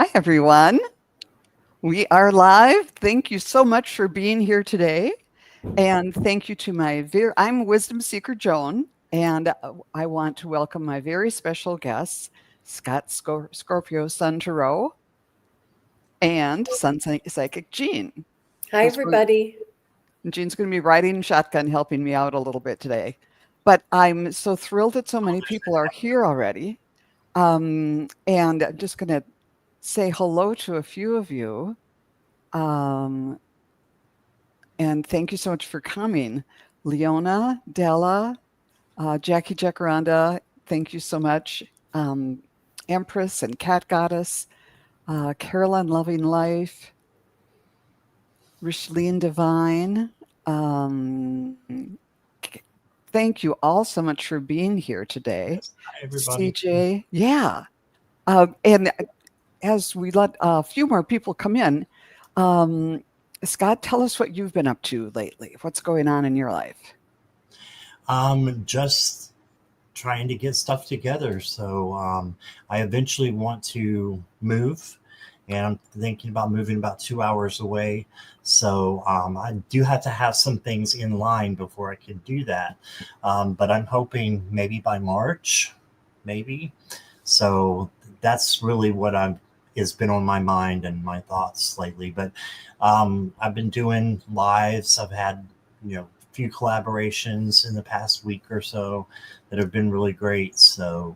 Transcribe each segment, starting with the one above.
Hi, everyone. We are live. Thank you so much for being here today. And thank you to I'm Wisdom Seeker Joan, and I want to welcome my very special guests, Scorpio Sun Tarot and SunPsychic Jean. Hi, everybody. Jean's going to be riding shotgun helping me out a little bit today. But I'm so thrilled that so many people are here already. And I'm just going to say hello to a few of you. Um, and thank you so much for coming. Leona, Della, Jackie Jacaranda, thank you so much. Empress and Cat Goddess, Caroline Loving Life, Richelene Divine. Um, Thank you all so much for being here today. Yes. Hi, everybody. CJ, yeah. And as we let a few more people come in, Scott, tell us what you've been up to lately. What's going on in your life? Just trying to get stuff together. So I eventually want to move, and I'm thinking about moving about 2 hours away. So I do have to have some things in line before I can do that. But I'm hoping maybe by March, maybe. So that's really what has been on my mind and my thoughts lately. But I've been doing lives. I've had, a few collaborations in the past week or so that have been really great. So,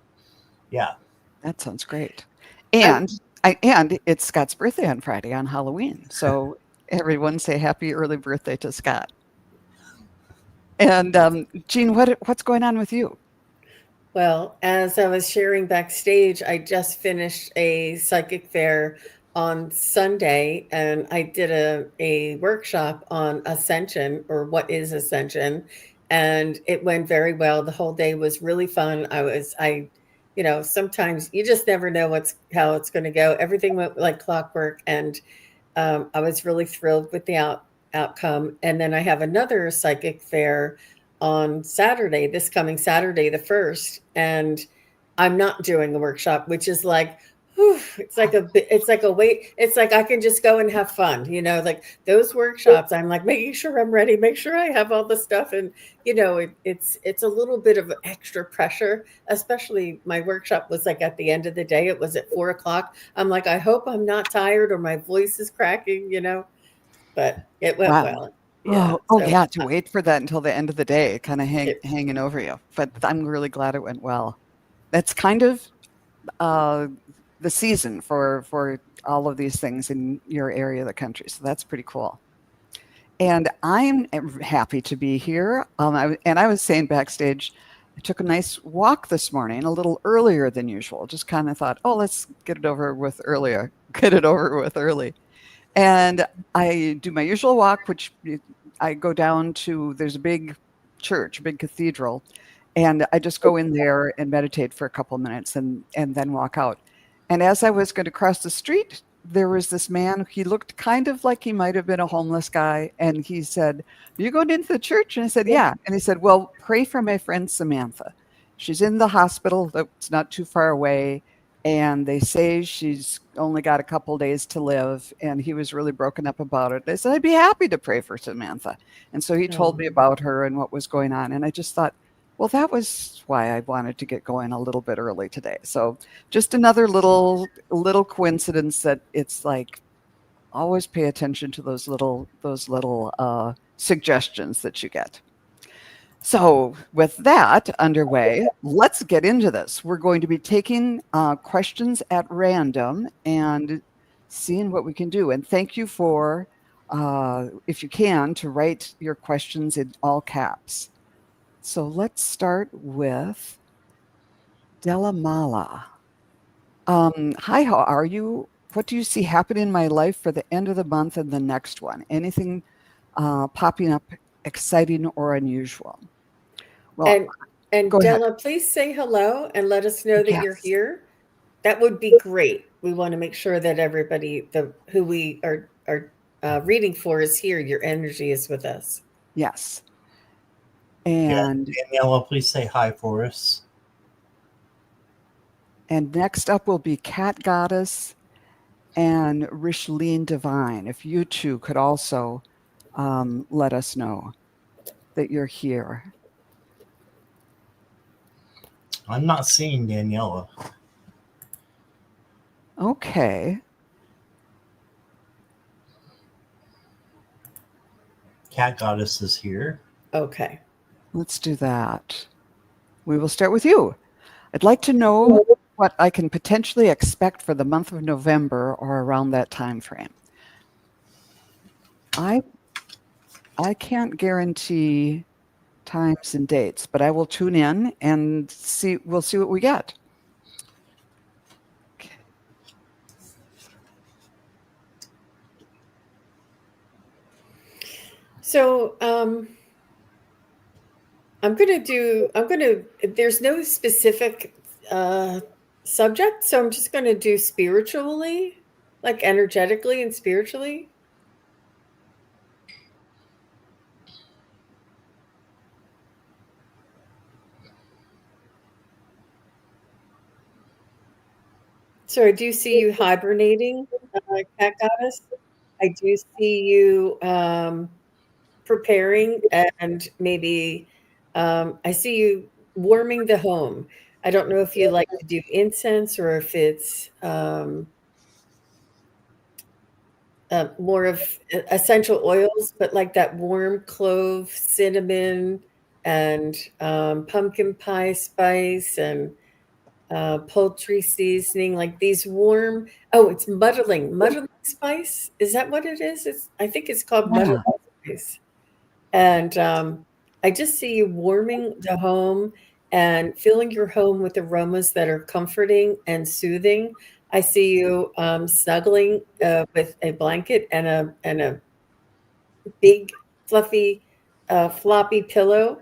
yeah. That sounds great. And and it's Scott's birthday on Friday on Halloween. So everyone say happy early birthday to Scott. And Jean, what's going on with you? Well, as I was sharing backstage, I just finished a psychic fair on Sunday, and I did a workshop on ascension, or what is ascension, and it went very well. The whole day was really fun. Sometimes you just never know how it's going to go. Everything went like clockwork, and I was really thrilled with the outcome. And then I have another psychic fair on Saturday, this coming Saturday, the 1st. And I'm not doing a workshop, which is like, whew, it's like a wait. It's like I can just go and have fun, like those workshops. I'm like making sure I'm ready, make sure I have all the stuff. And, it's a little bit of extra pressure, especially my workshop was like at the end of the day. It was at 4 o'clock. I'm like, I hope I'm not tired or my voice is cracking, but it went Wow. well. Yeah. Yeah, to wait for that until the end of the day, kind of hanging over you. But I'm really glad it went well. That's kind of the season for all of these things in your area of the country. So that's pretty cool. And I'm happy to be here. I was saying backstage, I took a nice walk this morning, a little earlier than usual. Just kind of thought, oh, let's get it over with earlier. Get it over with early. And I do my usual walk, which I go down to, there's a big church, a big cathedral, and I just go in there and meditate for a couple minutes and then walk out. And as I was going to cross the street, there was this man. He looked kind of like he might have been a homeless guy. And he said, "Are you going into the church?" And I said, "Yeah." And he said, "Well, pray for my friend Samantha. She's in the hospital. It's not too far away. And they say she's only got a couple days to live." And he was really broken up about it. I said, "I'd be happy to pray for Samantha." And so he told me about her and what was going on. And I just thought, well, that was why I wanted to get going a little bit early today. So just another little coincidence that it's like always pay attention to those little suggestions that you get. So with that underway, let's get into this. We're going to be taking questions at random and seeing what we can do. And thank you for, if you can, to write your questions in all caps. So let's start with Della Mala. Hi, how are you? What do you see happen in my life for the end of the month and the next one? Anything popping up exciting or unusual? Well, and go ahead. Della, please say hello and let us know that you're Yes. here. That would be great. We want to make sure that everybody, who we are reading for, is here. Your energy is with us. Yes. Yeah. And Daniela, please say hi for us. next up will be Cat Goddess and Richline Divine, if you two could also let us know that you're here. I'm not seeing Daniela. Okay. Cat Goddess is here. Okay. Let's do that. We will start with you. I'd like to know what I can potentially expect for the month of November or around that time frame. I can't guarantee times and dates, but I will tune in and we'll see what we get. Okay. So there's no specific subject, so I'm just going to do spiritually, like energetically and spiritually. So I do see you hibernating, Cat Goddess. I do see you preparing, and maybe I see you warming the home. I don't know if you like to do incense or if it's more of essential oils, but like that warm clove, cinnamon, and pumpkin pie spice and poultry seasoning, like these warm. Oh, it's muddling spice. Is that what it is? I think it's called muddling spice. And I just see you warming the home and filling your home with aromas that are comforting and soothing. I see you snuggling with a blanket and a big, fluffy, floppy pillow,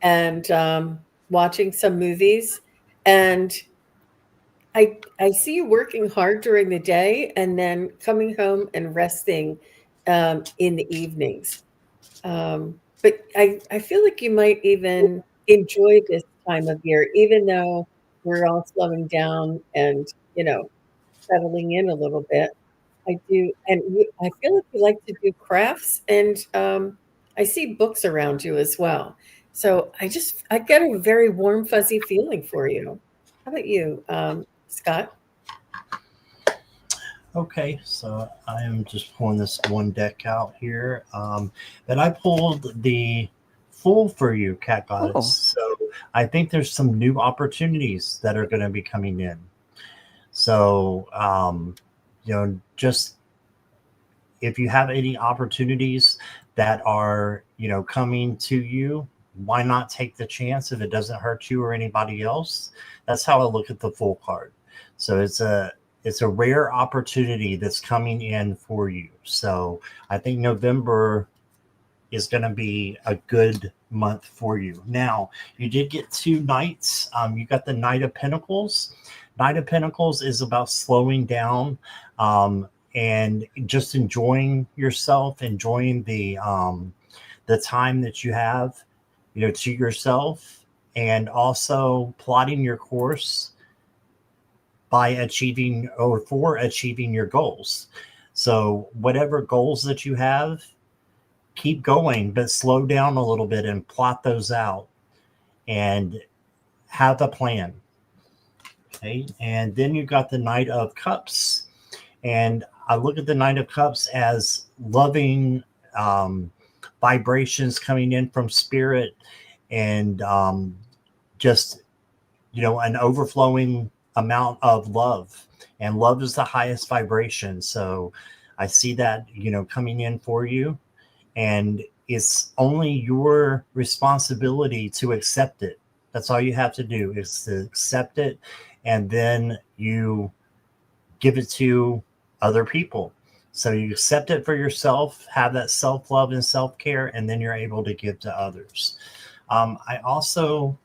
and watching some movies. And I see you working hard during the day and then coming home and resting in the evenings. But I feel like you might even enjoy this time of year, even though we're all slowing down and, settling in a little bit. I do, and I feel like you like to do crafts, and I see books around you as well. So I get a very warm, fuzzy feeling for you. How about you, Scott? Okay, so I am just pulling this one deck out here. But I pulled the Fool for you, Cat Goddess. Oh. So I think there's some new opportunities that are going to be coming in. So, just if you have any opportunities that are, coming to you, why not take the chance if it doesn't hurt you or anybody else? That's how I look at the Fool card. So it's a rare opportunity that's coming in for you. So I think November is going to be a good month for you. Now, you did get 2 knights. You got the Knight of Pentacles. Knight of Pentacles is about slowing down and just enjoying yourself, enjoying the time that you have, to yourself, and also plotting your course by achieving or for achieving your goals. So whatever goals that you have, keep going, but slow down a little bit and plot those out and have a plan. Okay. And then you've got the Knight of Cups. And I look at the Knight of Cups as loving vibrations coming in from spirit and just, an overflowing amount of love. And love is the highest vibration. So I see that, coming in for you. And it's only your responsibility to accept it. That's all you have to do is to accept it. And then you give it to other people. So you accept it for yourself, have that self-love and self-care, and then you're able to give to others. I also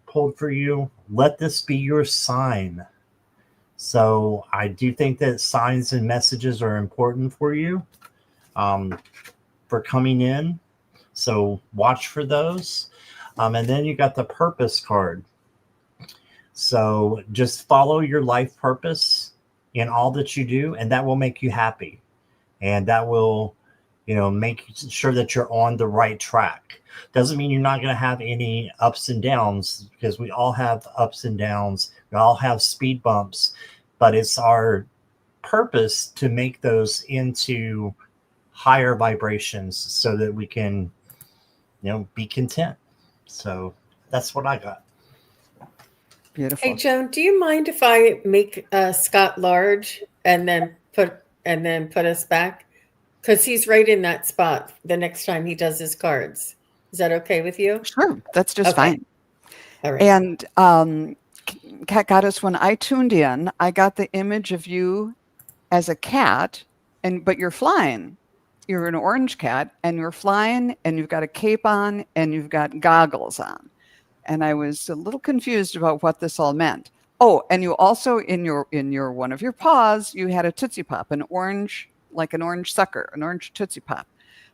pulled for you, let this be your sign. So I do think that signs and messages are important for you for coming in. So watch for those. And then you got the Purpose card. So just follow your life purpose in all that you do, and that will make you happy, and that will, make sure that you're on the right track. Doesn't mean you're not going to have any ups and downs, because we all have ups and downs. We all have speed bumps, but it's our purpose to make those into higher vibrations so that we can, be content. So that's what I got. Beautiful. Hey, Joan, do you mind if I make Scott large and then put us back? Because he's right in that spot the next time he does his cards. Is that okay with you? Sure, that's just Okay. fine. All right. And Cat Goddess, when I tuned in, I got the image of you as a cat, but you're flying. You're an orange cat, and you're flying, and you've got a cape on, and you've got goggles on. And I was a little confused about what this all meant. Oh, and you also in your one of your paws, you had a Tootsie Pop, an orange sucker, an orange Tootsie Pop.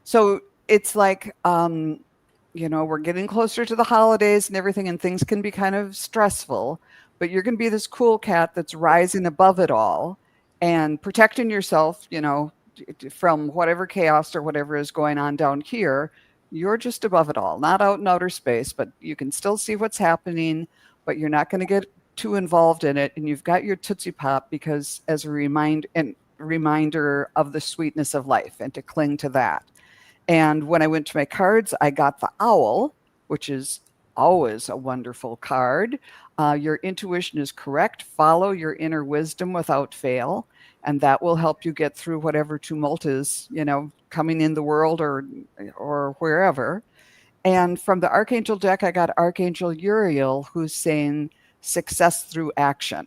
So it's like, we're getting closer to the holidays and everything, and things can be kind of stressful, but you're going to be this cool cat that's rising above it all and protecting yourself, from whatever chaos or whatever is going on down here. You're just above it all, not out in outer space, but you can still see what's happening, but you're not going to get too involved in it. And you've got your Tootsie Pop because as a reminder of the sweetness of life and to cling to that. And when I went to my cards, I got the owl, which is always a wonderful card. Your intuition is correct. Follow your inner wisdom without fail. And that will help you get through whatever tumult is, coming in the world or wherever. And from the Archangel deck, I got Archangel Uriel, who's saying success through action.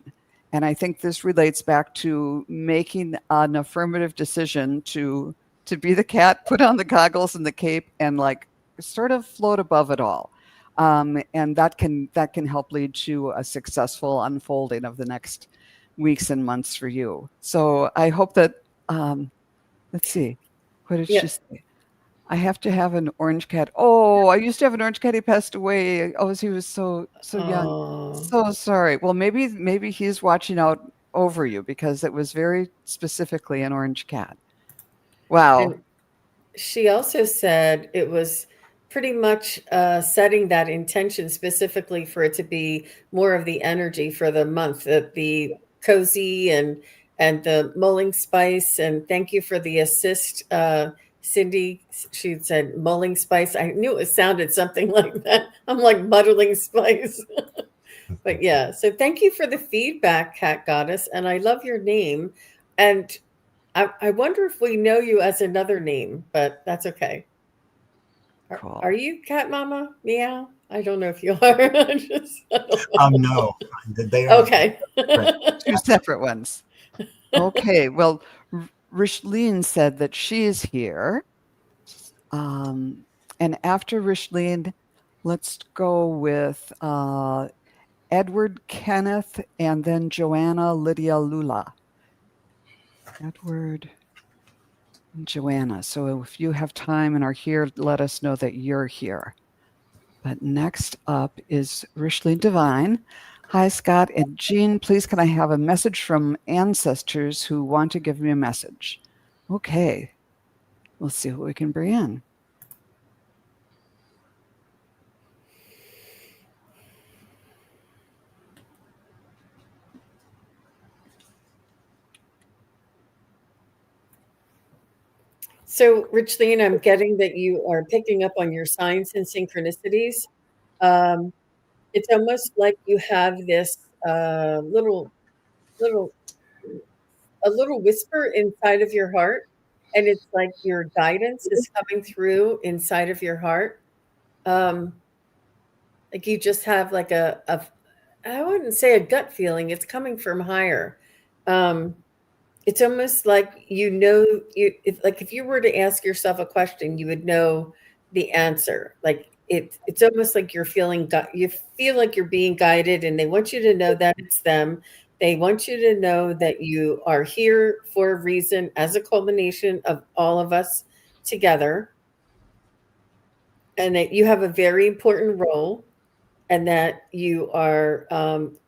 And I think this relates back to making an affirmative decision to be the cat, put on the goggles and the cape, and like sort of float above it all. And that can help lead to a successful unfolding of the next weeks and months for you. So I hope that, let's see, what did she say? I have to have an orange cat. Oh, I used to have an orange cat. He passed away. Oh, he was so young. So sorry. Well, maybe he's watching out over you because it was very specifically an orange cat. Wow. And she also said it was pretty much setting that intention specifically for it to be more of the energy for the month, the cozy and the mulling spice. And thank you for the assist, Cindy. She said mulling spice. I knew it sounded something like that. I'm like muddling spice. But yeah, so thank you for the feedback, Cat Goddess. And I love your name. And I wonder if we know you as another name, but that's okay. Cool. Are you Cat Mama Meow? I don't know if you are. No, they are okay. Two separate ones. Okay. Well, Richleen said that she is here. And after Richleen, let's go with Edward Kenneth and then Joanna Lydia Lula. Edward and Joanna. So if you have time and are here, let us know that you're here. But next up is Richleen Divine. Hi, Scott and Jean. Please, can I have a message from ancestors who want to give me a message? Okay. We'll see what we can bring in. So, Richleen, I'm getting that you are picking up on your signs and synchronicities. It's almost like you have this little whisper inside of your heart, and it's like your guidance is coming through inside of your heart. Like you just have like I wouldn't say a gut feeling. It's coming from higher. It's almost like if you were to ask yourself a question, you would know the answer. Like it's almost like you feel like you're being guided, and they want you to know that it's them. They want you to know that you are here for a reason, as a culmination of all of us together, and that you have a very important role, and that you are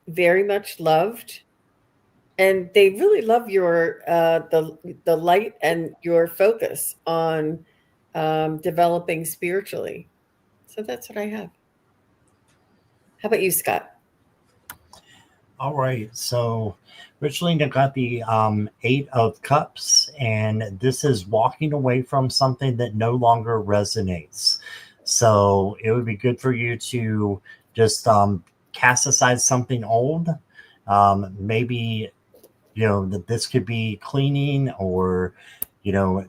very much loved, and they really love your the light and your focus on developing spiritually. So that's what I have. How about you, Scott? All right. So Richelina got the Eight of Cups, and this is walking away from something that no longer resonates. So it would be good for you to just cast aside something old. Maybe, that this could be cleaning or,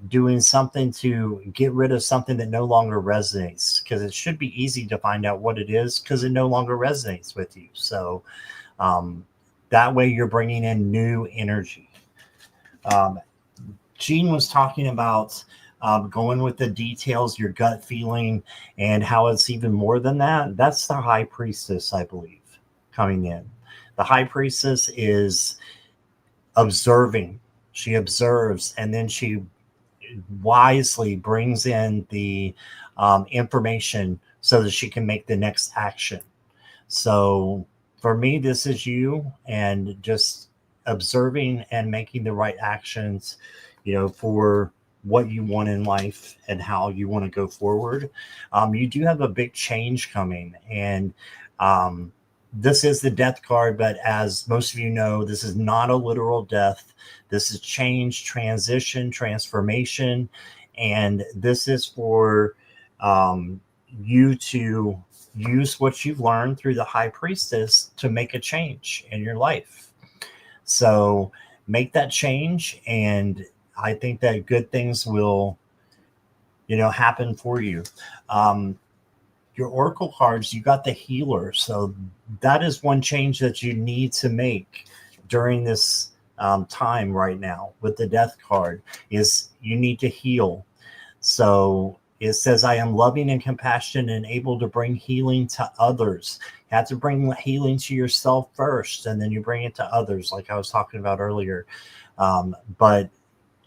doing something to get rid of something that no longer resonates, because it should be easy to find out what it is because it no longer resonates with you. So that way you're bringing in new energy. Jean was talking about going with the details, your gut feeling, and how it's even more than that. That's the high priestess, I believe, coming in. The high priestess is observing. She observes, and then she wisely brings in the information so that she can make the next action. So for me, this is you, and just observing and making the right actions, for what you want in life and how you want to go forward. You do have a big change coming, and this is the death card, but as most of you know, this is not a literal death. This is change, transition, transformation, and this is for you to use what you've learned through the high priestess to make a change in your life. So make that change, and I think that good things will, happen for you. Your oracle cards, you got the healer. So that is one change that you need to make during this time right now with the death card, is you need to heal. So it says, I am loving and compassionate and able to bring healing to others. You have to bring healing to yourself first, and then you bring it to others, like I was talking about earlier. But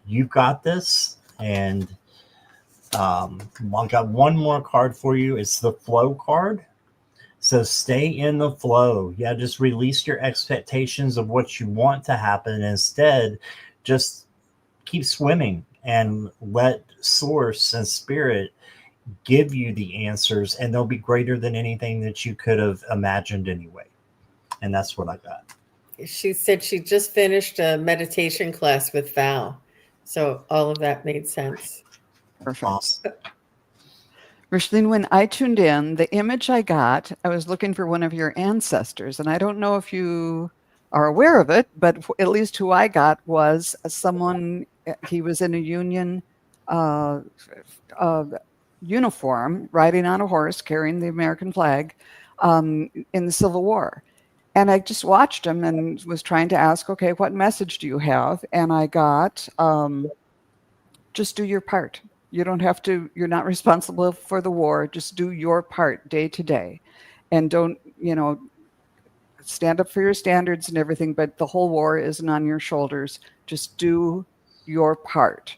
you've got this. And I've got one more card for you. It's the flow card. So stay in the flow. Yeah, just release your expectations of what you want to happen. And instead, just keep swimming and let source and spirit give you the answers, and they'll be greater than anything that you could have imagined anyway. And that's what I got. She said she just finished a meditation class with Val. So all of that made sense. Perfect. Awesome. Richelina, when I tuned in, the image I got, I was looking for one of your ancestors, and I don't know if you are aware of it, but at least who I got was someone, he was in a Union uniform, riding on a horse, carrying the American flag in the Civil War. And I just watched him and was trying to ask, okay, what message do you have? And I got, just do your part. You don't have to, you're not responsible for the war. Just do your part day to day. And don't, stand up for your standards and everything, but the whole war isn't on your shoulders. Just do your part.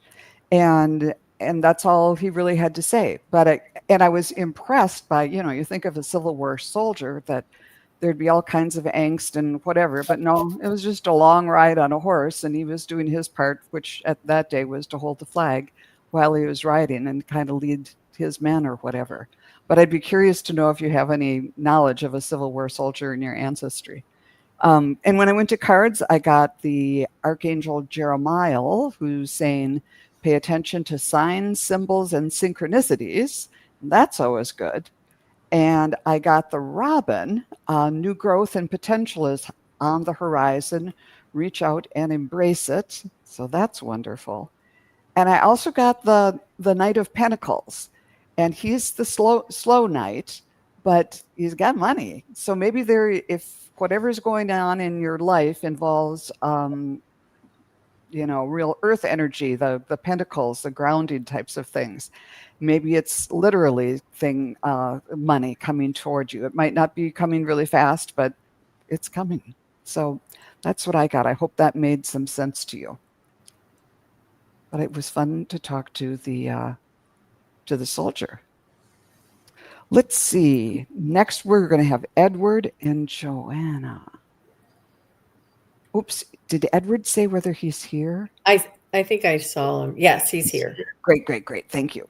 And that's all he really had to say. But I was impressed by, you think of a Civil War soldier, that there'd be all kinds of angst and whatever, but no, it was just a long ride on a horse, and he was doing his part, which at that day was to hold the flag while he was riding and kind of lead his men or whatever. But I'd be curious to know if you have any knowledge of a Civil War soldier in your ancestry. And when I went to cards, I got the Archangel Jeremiah, who's saying, pay attention to signs, symbols, and synchronicities. And that's always good. And I got the Robin, new growth and potential is on the horizon. Reach out and embrace it. So that's wonderful. And I also got the Knight of Pentacles, and he's the slow knight, but he's got money. So maybe if whatever's going on in your life involves, real earth energy, the pentacles, the grounding types of things, maybe it's literally money coming toward you. It might not be coming really fast, but it's coming. So that's what I got. I hope that made some sense to you. But it was fun to talk to the soldier. Let's see. Next, we're going to have Edward and Joanna. Oops. Did Edward say whether he's here? I think I saw him. Yes, he's here. Great, great, great. Thank you.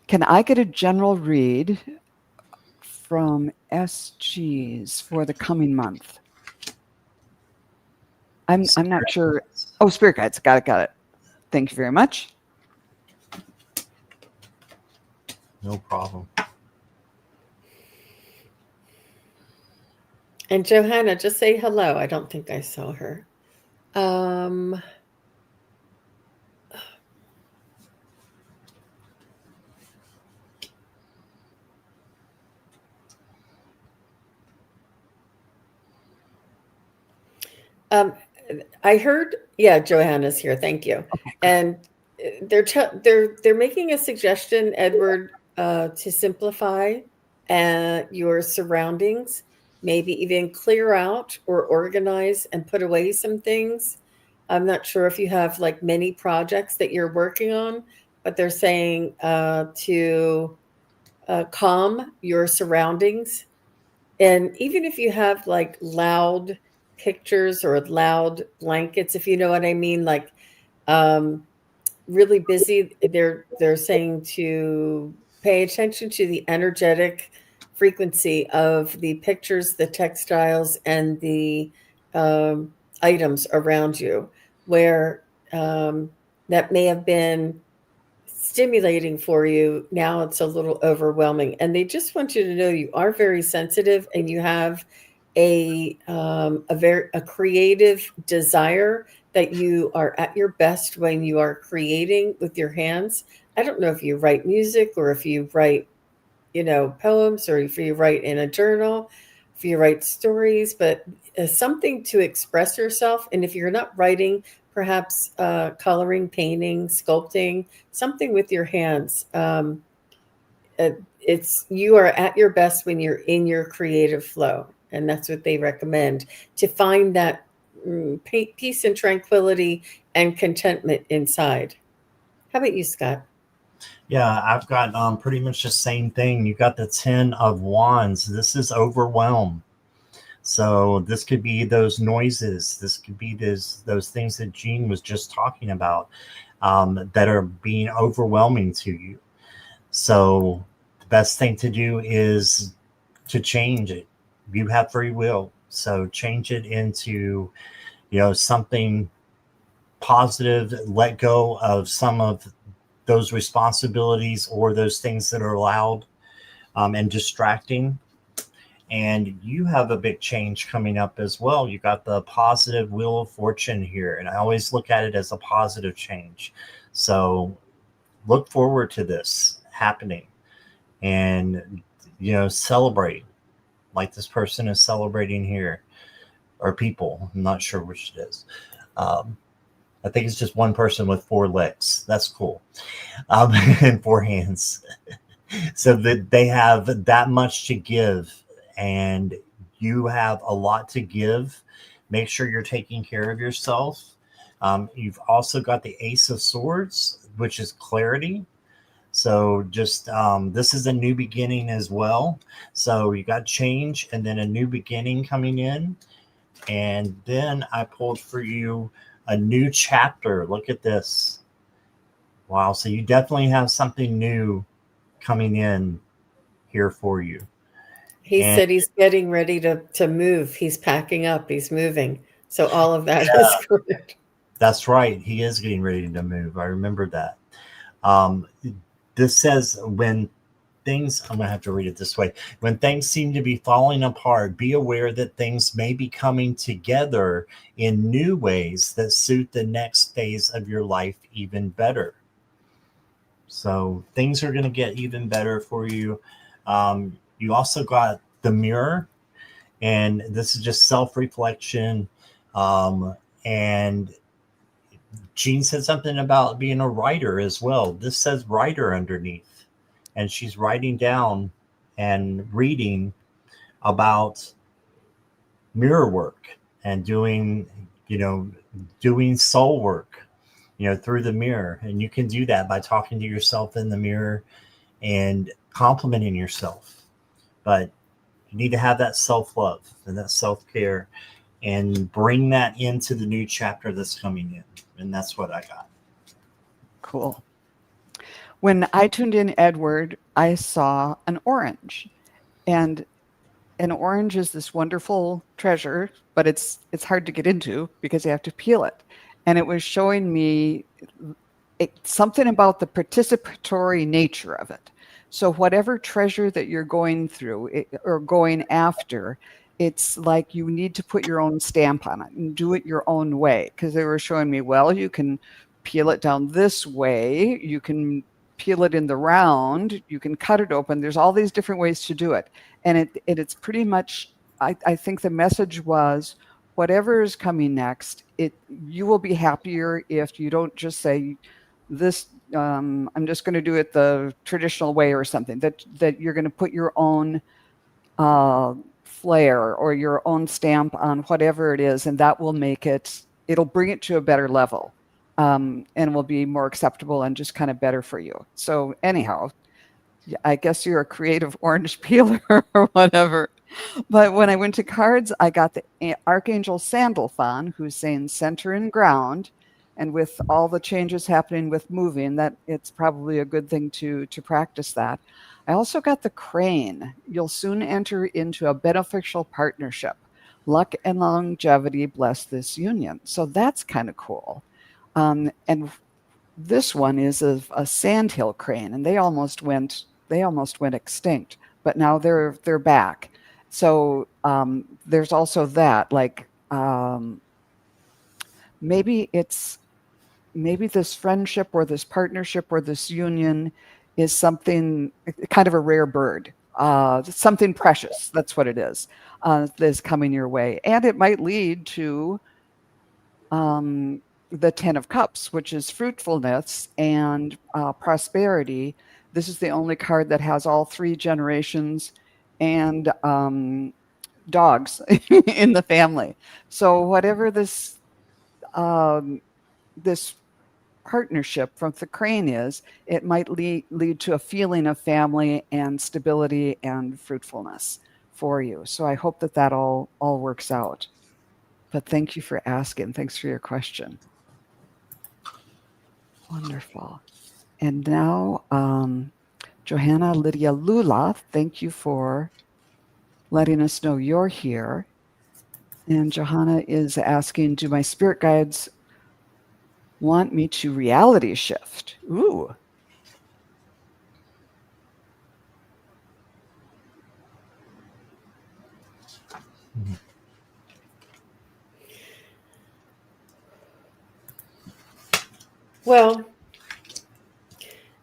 Can I get a general read from SGs for the coming month? I'm not sure. Oh, spirit guides. Got it. Thank you very much. No problem. And Johanna, just say hello. I don't think I saw her. I heard, yeah, Johanna's here. Thank you. Okay. And they're making a suggestion, Edward, to simplify your surroundings, maybe even clear out or organize and put away some things. I'm not sure if you have like many projects that you're working on, but they're saying to calm your surroundings. And even if you have like loud pictures or loud blankets, if you know what I mean, like really busy, they're saying to pay attention to the energetic frequency of the pictures, the textiles, and the items around you, where that may have been stimulating for you. Now it's a little overwhelming, and they just want you to know you are very sensitive, and you have a creative desire, that you are at your best when you are creating with your hands. I don't know if you write music or if you write, poems, or if you write in a journal, if you write stories, but something to express yourself. And if you're not writing, perhaps coloring, painting, sculpting, something with your hands. You are at your best when you're in your creative flow. And that's what they recommend, to find that peace and tranquility and contentment inside. How about you, Scott? Yeah, I've got pretty much the same thing. You got the 10 of Wands. This is overwhelm. So this could be those noises. This could be those things that Jean was just talking about, that are being overwhelming to you. So the best thing to do is to change it. You have free will. So change it into, something positive. Let go of some of those responsibilities or those things that are loud and distracting. And you have a big change coming up as well. You got the positive wheel of fortune here. And I always look at it as a positive change. So look forward to this happening and, celebrate like this person is celebrating here, or people. I'm not sure which it is. I think it's just one person with 4 legs. That's cool. And 4 hands. So that they have that much to give, and you have a lot to give. Make sure you're taking care of yourself. You've also got the Ace of Swords, which is clarity. So just this is a new beginning as well. So you got change and then a new beginning coming in. And then I pulled for you a new chapter. Look at this. Wow. So you definitely have something new coming in here for you. He said he's getting ready to move. He's packing up. He's moving. So all of that is correct. That's right. He is getting ready to move. I remember that. This says when things, I'm going to have to read it this way. When things seem to be falling apart, be aware that things may be coming together in new ways that suit the next phase of your life even better. So things are going to get even better for you. You also got the mirror, and this is just self-reflection. And Jean said something about being a writer as well. This says writer underneath, and she's writing down and reading about mirror work and doing soul work, through the mirror. And you can do that by talking to yourself in the mirror and complimenting yourself. But you need to have that self-love and that self-care. and bring that into the new chapter that's coming in. And that's what I got. Cool. When I tuned in Edward, I saw an orange, and an orange is this wonderful treasure, but it's hard to get into because you have to peel it. And it was showing me something about the participatory nature of it. So whatever treasure that you're going through or going after, it's like you need to put your own stamp on it and do it your own way. Because they were showing me, well, you can peel it down this way, you can peel it in the round, you can cut it open. There's all these different ways to do it. And it's pretty much, I think the message was, whatever is coming next, you will be happier if you don't just say, this I'm just going to do it the traditional way or something, that you're going to put your own flair or your own stamp on whatever it is, and that will it'll bring it to a better level, and will be more acceptable and just kind of better for you. So anyhow, I guess you're a creative orange peeler or whatever. But when I went to cards, I got the Archangel Sandalphon, who's saying center and ground. And with all the changes happening with moving, that it's probably a good thing to practice that. I also got the crane. You'll soon enter into a beneficial partnership. Luck and longevity bless this union. So that's kind of cool. And this one is a sandhill crane, and they almost went extinct, but now they're back. So there's also that, like maybe this friendship or this partnership or this union is something kind of a rare bird, something precious. That's what it is, that's coming your way. And it might lead to the 10 of Cups, which is fruitfulness and prosperity. This is the only card that has all three generations and dogs in the family. So whatever this partnership from the crane is, it might lead to a feeling of family and stability and fruitfulness for you. So I hope that all works out. But thank you for asking. Thanks for your question. Wonderful. And now, Johanna Lydia Lula, thank you for letting us know you're here. And Johanna is asking, do my spirit guides want me to reality shift? Ooh. Well,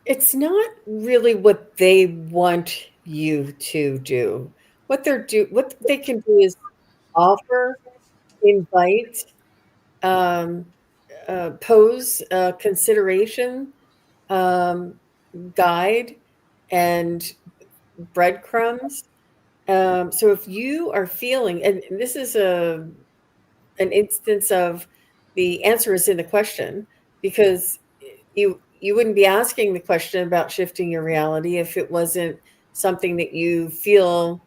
it's not really what they want you to do. What they can do is offer, invite, pose, consideration, guide, and breadcrumbs. So if you are feeling, and this is an instance of the answer is in the question, because you wouldn't be asking the question about shifting your reality if it wasn't something that you feel,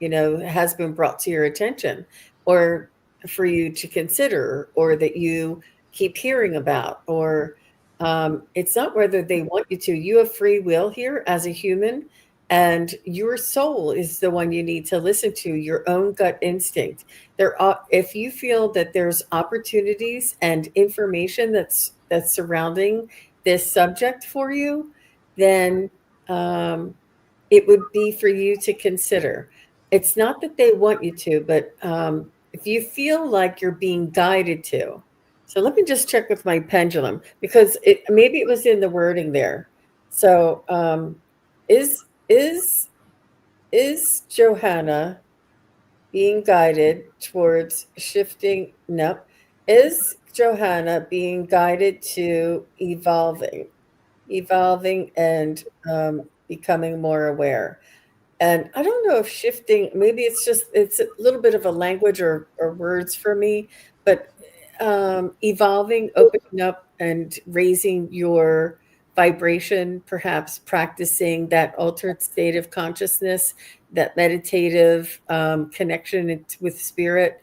has been brought to your attention, or for you to consider, or that you keep hearing about, or it's not whether they want you to. You have free will here as a human, and your soul is the one you need to listen to, your own gut instinct. If you feel that there's opportunities and information that's surrounding this subject for you, then it would be for you to consider. It's not that they want you to, but if you feel like you're being guided to. So let me just check with my pendulum, because maybe it was in the wording there. So is Johanna being guided towards shifting? No. Is Johanna being guided to evolving and becoming more aware? And I don't know if shifting, maybe it's a little bit of a language or words for me, but evolving, opening up and raising your vibration, perhaps practicing that altered state of consciousness, that meditative connection with spirit,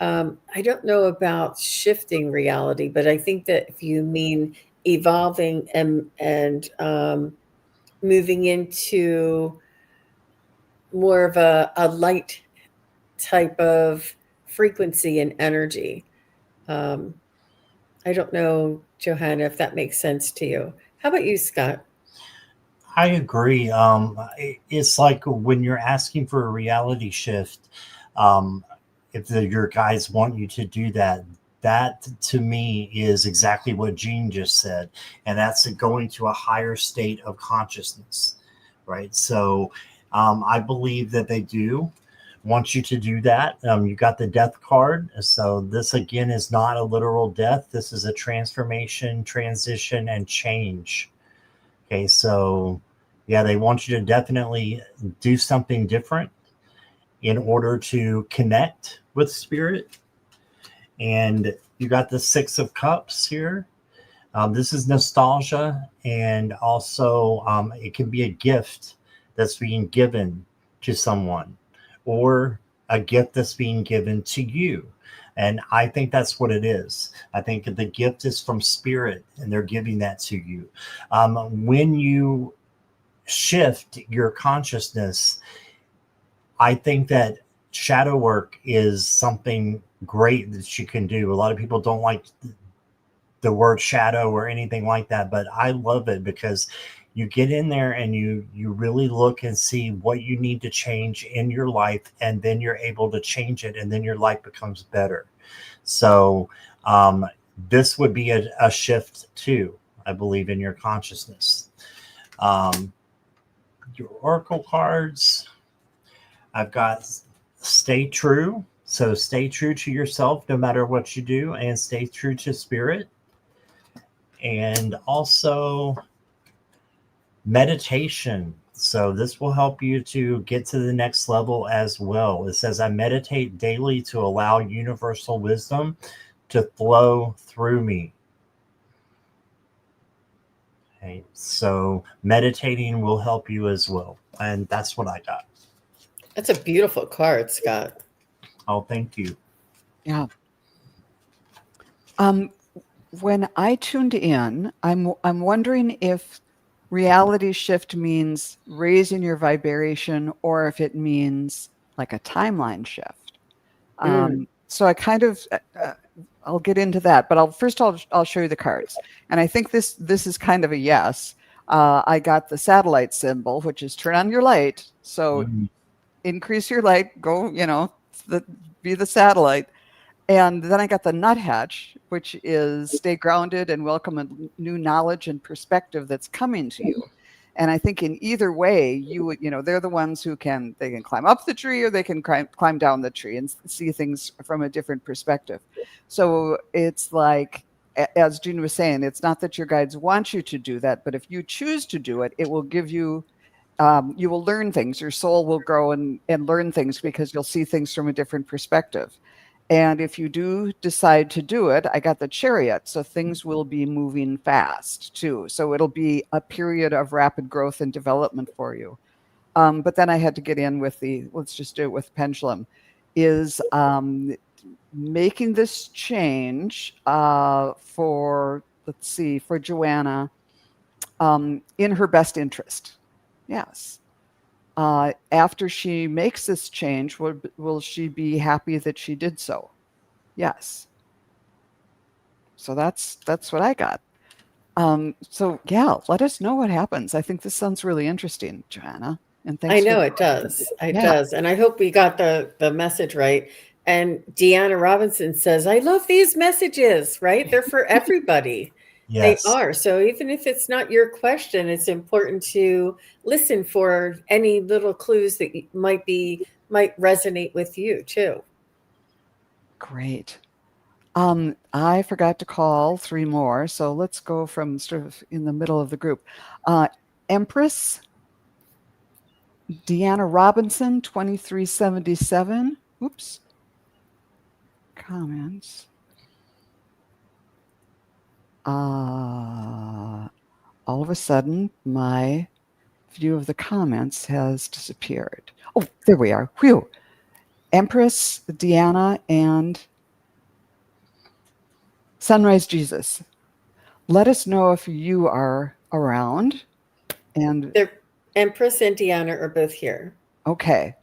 I don't know about shifting reality, but I think that if you mean evolving and moving into more of a light type of frequency and energy. Um, I don't know, Johanna, if that makes sense to you. How about you, Scott? I agree. It's like when you're asking for a reality shift, um, if your guides want you to do that, that to me is exactly what Jean just said. And that's going to a higher state of consciousness, right? So I believe that they do want you to do that. You got the death card. So this again is not a literal death. This is a transformation, transition, and change. Okay, so yeah, they want you to definitely do something different in order to connect with spirit. And you got the Six of Cups here. This is nostalgia, and also it can be a gift that's being given to someone, or a gift that's being given to you. And I think that's what it is. I think the gift is from spirit, and they're giving that to you. When you shift your consciousness, I think that shadow work is something great that you can do. A lot of people don't like the word shadow or anything like that, but I love it because you get in there and you really look and see what you need to change in your life, and then you're able to change it, and then your life becomes better. So this would be a shift too, I believe, in your consciousness. Your oracle cards, I've got stay true. So stay true to yourself no matter what you do, and stay true to spirit. And also meditation. So this will help you to get to the next level as well. It says, I meditate daily to allow universal wisdom to flow through me. Okay, so meditating will help you as well. And that's what I got. That's a beautiful card, Scott. Oh, thank you. Yeah. When I tuned in, I'm wondering if reality shift means raising your vibration, or if it means like a timeline shift. So I kind of I'll get into that, but I'll show you the cards, and I think this is kind of a yes. I got the satellite symbol, which is turn on your light. So increase your light, go, be the satellite. And then I got the nuthatch, which is stay grounded and welcome a new knowledge and perspective that's coming to you. And I think in either way, they're the ones who they can climb up the tree, or they can climb down the tree and see things from a different perspective. So it's like, as Jean was saying, it's not that your guides want you to do that, but if you choose to do it, it will give you, you will learn things. Your soul will grow and learn things, because you'll see things from a different perspective. And if you do decide to do it, I got the Chariot. So things will be moving fast too. So it'll be a period of rapid growth and development for you. But then I had to get in with let's just do it with pendulum, is making this change for Joanna in her best interest. Yes. After she makes this change, will she be happy that she did so? Yes. So that's what I got. So yeah, let us know what happens. I think this sounds really interesting, Joanna. And thanks. I for know the it does. It Yeah. does. And I hope we got the message right. And Deanna Robinson says, I love these messages, right? They're for everybody. They Yes. are. So even if it's not your question, it's important to listen for any little clues that might resonate with you too. Great. I forgot to call 3 more, so let's go from sort of in the middle of the group. Empress, Deanna Robinson, 2377. Oops. Comments. All of a sudden, my view of the comments has disappeared. Oh, there we are. Whew. Empress, Deanna, and Sunrise Jesus, let us know if you are around. And The Empress and Deanna are both here. okay.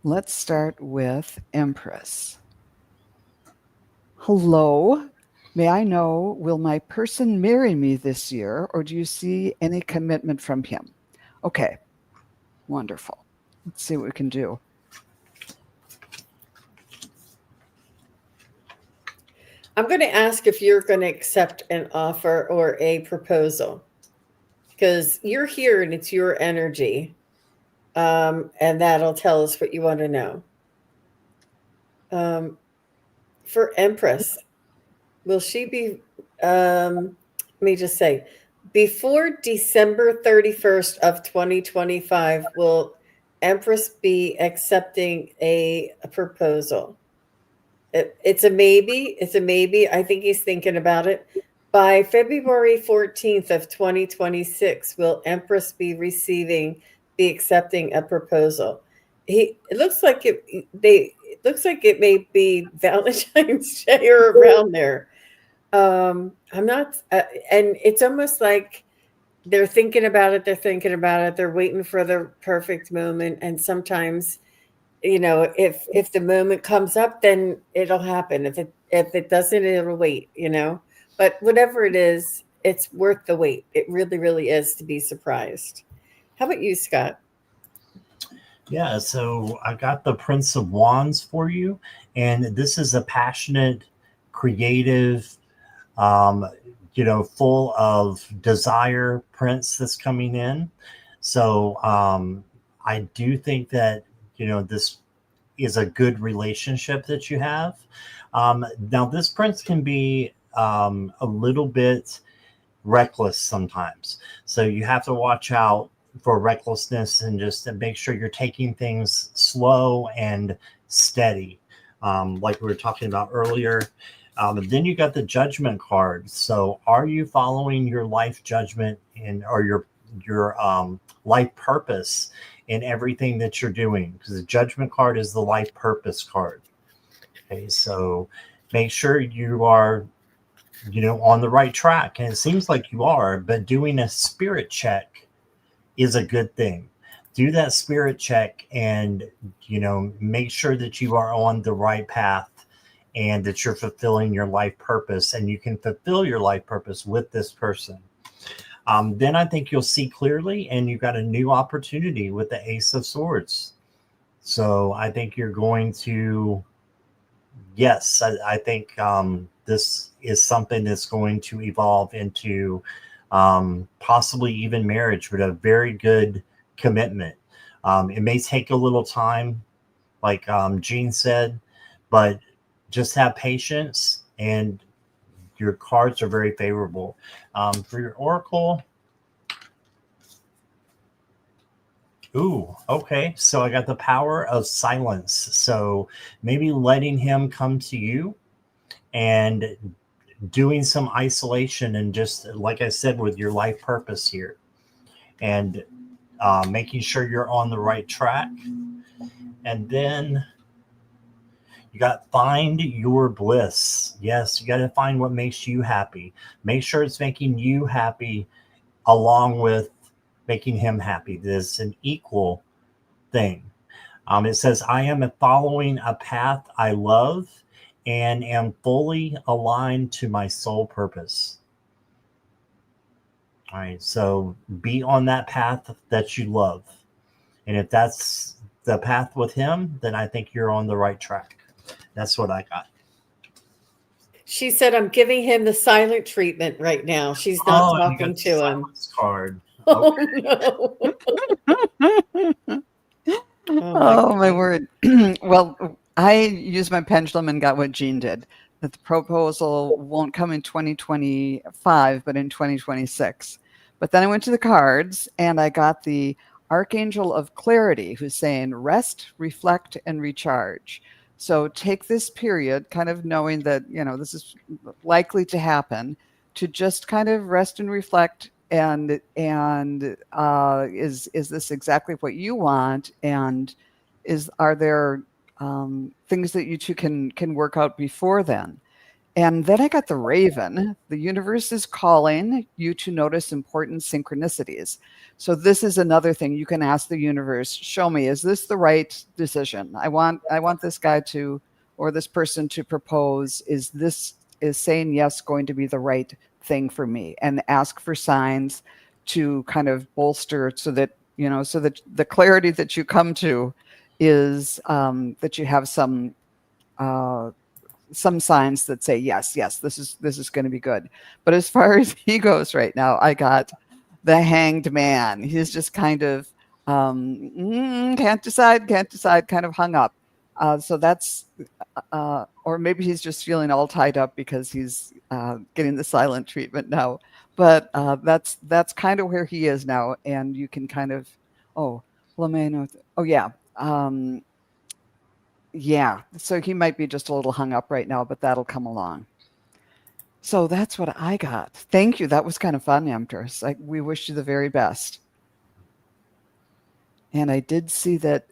Let's start with Empress. Hello. May I know, will my person marry me this year, or do you see any commitment from him? Okay, wonderful. Let's see what we can do. I'm going to ask if you're going to accept an offer or a proposal, because you're here and it's your energy. And that'll tell us what you want to know. For Empress, will she be, let me just say, before December 31st of 2025, will Empress be accepting a proposal? It's a maybe. It's a maybe. I think he's thinking about it. By February 14th of 2026, will Empress be accepting a proposal? It looks like it looks like it may be Valentine's Day or around there. I'm not, and it's almost like they're thinking about it. They're thinking about it. They're waiting for the perfect moment. And sometimes, if the moment comes up, then it'll happen. If it doesn't, it'll wait. But whatever it is, it's worth the wait. It really, really is, to be surprised. How about you, Scott? Yeah, so I got the Prince of Wands for you, and this is a passionate, creative, full of desire prince that's coming in. So I do think that, this is a good relationship that you have. Now, this prince can be a little bit reckless sometimes. So you have to watch out for recklessness and just to make sure you're taking things slow and steady, like we were talking about earlier. And then you got the Judgment card. So are you following your life judgment or your life purpose in everything that you're doing? Because the Judgment card is the life purpose card. Okay, so make sure you are on the right track. And it seems like you are, but doing a spirit check is a good thing. Do that spirit check and, make sure that you are on the right path and that you're fulfilling your life purpose, and you can fulfill your life purpose with this person. Then I think you'll see clearly, and you've got a new opportunity with the Ace of Swords. So I think you're going to, yes, I think this is something that's going to evolve into possibly even marriage, but a very good commitment. It may take a little time, like Jean said, but just have patience, and your cards are very favorable. For your oracle, ooh, okay. So I got the power of silence. So maybe letting him come to you and doing some isolation, and just like I said, with your life purpose here, and making sure you're on the right track. And then you got find your bliss. Yes, you got to find what makes you happy. Make sure it's making you happy along with making him happy. There's an equal thing. It says, I am following a path I love and am fully aligned to my soul purpose. All right, so be on that path that you love. And if that's the path with him, then I think you're on the right track. That's what I got. She said, I'm giving him the silent treatment right now. She's not talking to him. Card. Okay. Oh, my word. Well, I used my pendulum and got what Jean did, that the proposal won't come in 2025, but in 2026. But then I went to the cards and I got the Archangel of Clarity, who's saying rest, reflect, and recharge. So take this period, kind of knowing that, this is likely to happen, to just kind of rest and reflect. And is this exactly what you want? And are there things that you two can work out before then. And then I got the Raven. The universe is calling you to notice important synchronicities. So this is another thing you can ask the universe, show me, is this the right decision? I want this guy to, or this person to propose, is saying yes going to be the right thing for me? And ask for signs to kind of bolster so that, so that the clarity that you come to is that you have some signs that say yes, this is going to be good. But as far as he goes right now, I got the Hanged Man. He's just kind of can't decide, kind of hung up. So that's or maybe he's just feeling all tied up because he's getting the silent treatment now. But that's kind of where he is now, and you can kind of yeah, so he might be just a little hung up right now, but that'll come along. So that's what I got. Thank you. That was kind of fun, Empress. We wish you the very best. And I did see that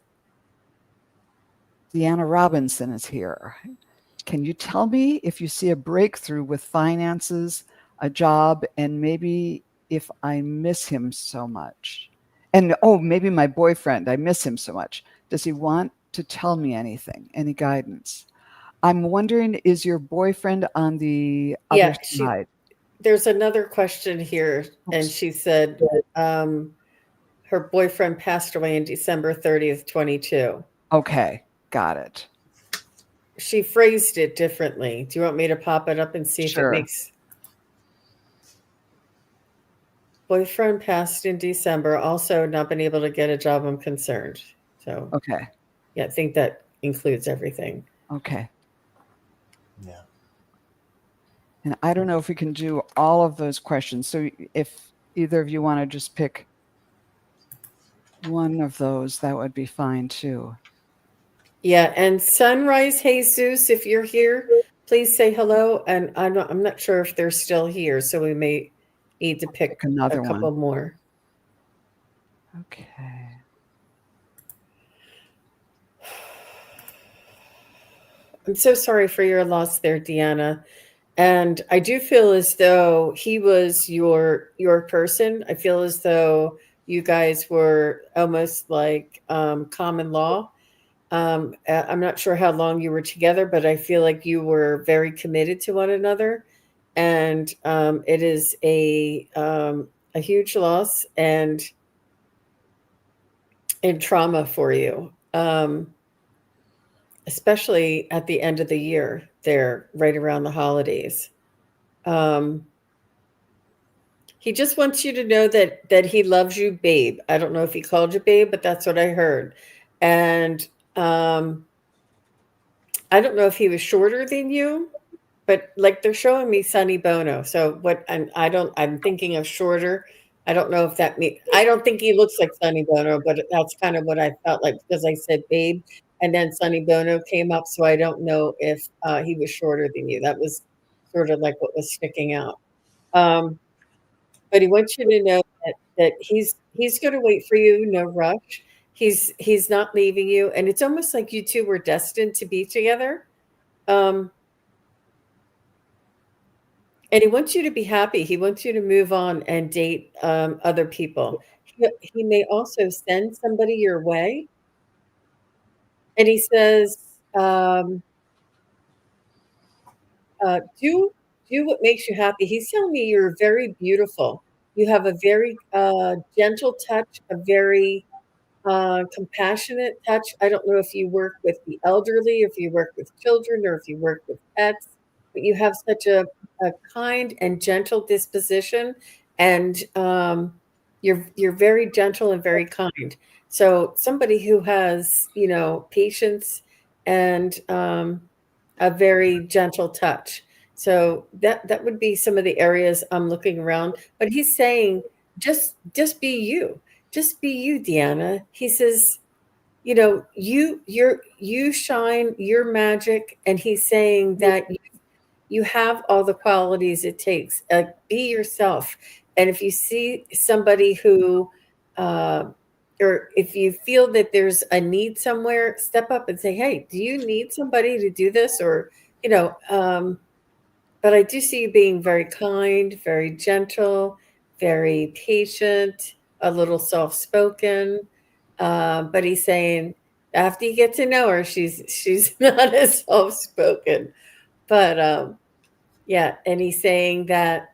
Deanna Robinson is here. Can you tell me if you see a breakthrough with finances, a job, and maybe if I miss him so much? And maybe my boyfriend, I miss him so much. Does he want to tell me anything, any guidance? I'm wondering, is your boyfriend on the other side? There's another question here. Oops. And she said her boyfriend passed away on December 30th, 22. Okay, got it. She phrased it differently. Do you want me to pop it up and see if it makes... Boyfriend passed in December, also not been able to get a job, I'm concerned. So, okay. Yeah, I think that includes everything. Okay. Yeah. And I don't know if we can do all of those questions. So if either of you want to just pick one of those, that would be fine too. Yeah, and Sunrise Jesus, if you're here, please say hello. And I'm not sure if they're still here, so we may need to pick another a couple more. Okay. I'm so sorry for your loss there, Deanna. And I do feel as though he was your person. I feel as though you guys were almost like common law. I'm not sure how long you were together, but I feel like you were very committed to one another. And it is a huge loss and trauma for you. Especially at the end of the year there, right around the holidays. He just wants you to know that he loves you, babe. I don't know if he called you babe, but that's what I heard. And I don't know if he was shorter than you, but like they're showing me Sonny Bono. So I'm thinking of shorter. I don't know if that means, I don't think he looks like Sonny Bono, but that's kind of what I felt like because I said babe. And then Sonny Bono came up, so I don't know if he was shorter than you. That was sort of like what was sticking out. But he wants you to know that he's going to wait for you, no rush. He's not leaving you, and it's almost like you two were destined to be together. And he wants you to be happy. He wants you to move on and date other people. He may also send somebody your way. And he says, do what makes you happy. He's telling me you're very beautiful. You have a very gentle touch, a very compassionate touch. I don't know if you work with the elderly, if you work with children, or if you work with pets, but you have such a kind and gentle disposition, and you're very gentle and very kind. So somebody who has, patience and a very gentle touch. So that would be some of the areas I'm looking around. But he's saying, just be you. Just be you, Deanna. He says, you shine, you're magic. And he's saying that you have all the qualities it takes. Be yourself. And if you see somebody who or if you feel that there's a need somewhere, step up and say, hey, do you need somebody to do this? Or, but I do see you being very kind, very gentle, very patient, a little soft-spoken. But he's saying after you get to know her, she's not as soft-spoken. But yeah, and he's saying that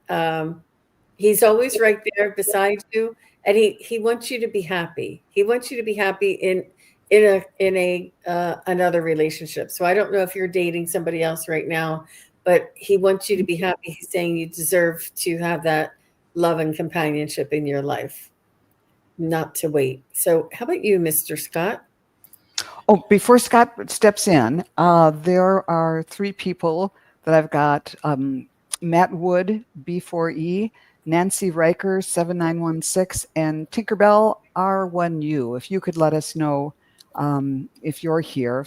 he's always right there beside you, and he wants you to be happy. He wants you to be happy in a another relationship. So I don't know if you're dating somebody else right now, but he wants you to be happy. He's saying you deserve to have that love and companionship in your life, not to wait. So how about you, Mr. Scott? Oh, before Scott steps in, there are 3 people that I've got. Matt Wood, B4E, Nancy Riker, 7916, and Tinkerbell, R1U. If you could let us know if you're here,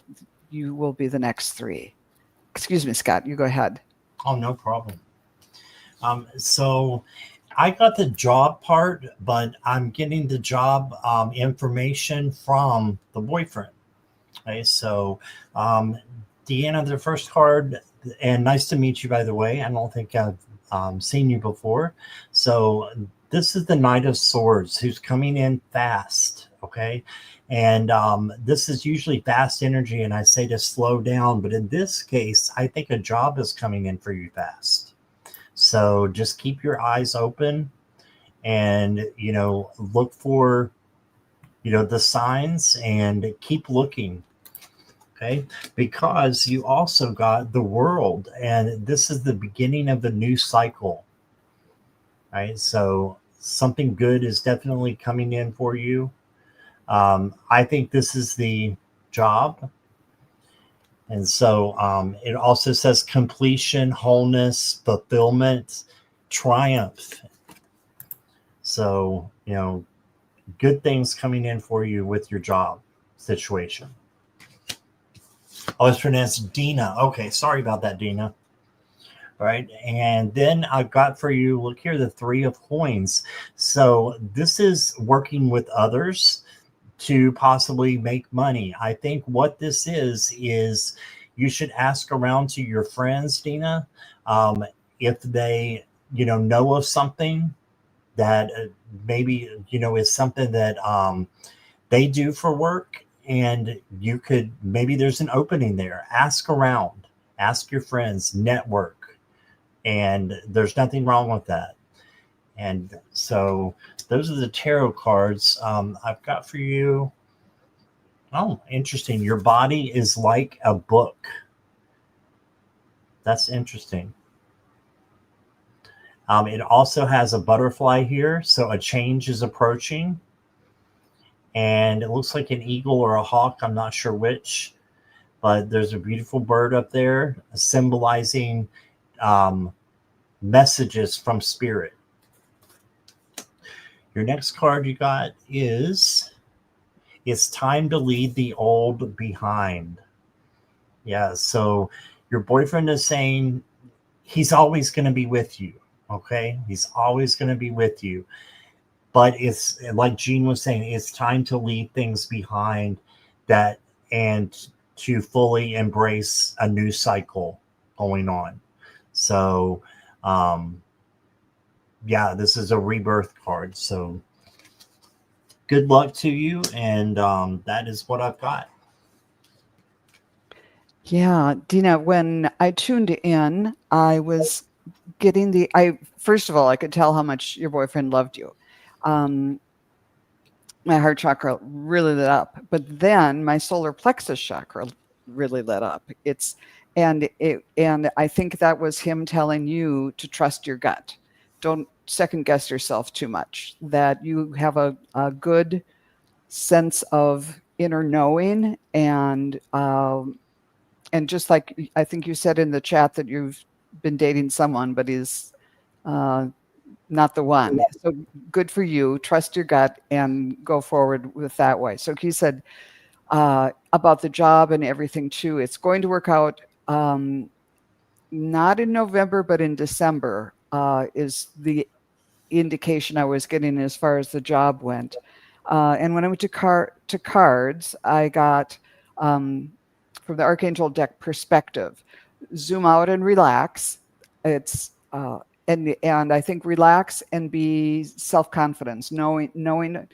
you will be the next 3. Excuse me, Scott, you go ahead. Oh, no problem. So I got the job part, but I'm getting the job information from the boyfriend. Okay, so Deanna, the first card, and nice to meet you, by the way. I don't think I've seen you before. So this is the Knight of Swords, who's coming in fast. Okay, and this is usually fast energy, and I say to slow down, but in this case, I think a job is coming in for you fast. So just keep your eyes open, and look for the signs, and keep looking. Okay, because you also got the World, and this is the beginning of the new cycle. Right, so something good is definitely coming in for you. I think this is the job. And so it also says completion, wholeness, fulfillment, triumph. So, good things coming in for you with your job situation. Oh, it's pronounced Dina. Okay, sorry about that, Dina. All right, and then I've got for you, look here, the 3 of coins. So this is working with others to possibly make money. I think what this is you should ask around to your friends, Dina, if they, know of something that maybe, is something that they do for work, and you could, maybe there's an opening there. Ask around, ask your friends, network, and there's nothing wrong with that. And so those are the tarot cards I've got for you. Oh, interesting. Your body is like a book. That's interesting. It also has a butterfly here, so a change is approaching. And it looks like an eagle or a hawk. I'm not sure which, but there's a beautiful bird up there symbolizing messages from spirit. Your next card you got is, it's time to leave the old behind. Yeah, so your boyfriend is saying he's always going to be with you, okay? He's always going to be with you. But it's like Jean was saying, it's time to leave things behind that and to fully embrace a new cycle going on. So, yeah, this is a rebirth card. So good luck to you. And that is what I've got. Yeah, Dina, when I tuned in, I was getting first of all, I could tell how much your boyfriend loved you. My heart chakra really lit up, but then my solar plexus chakra really lit up. And I think that was him telling you to trust your gut. Don't second guess yourself too much, that you have a good sense of inner knowing, and just like I think you said in the chat that you've been dating someone, but he's not the one. So good for you. Trust your gut and go forward with that way. So he said about the job and everything too, it's going to work out not in November, but in December is the indication I was getting as far as the job went. And when I went to cards, I got from the Archangel deck perspective, zoom out and relax. It's and I think relax and be self-confidence, knowing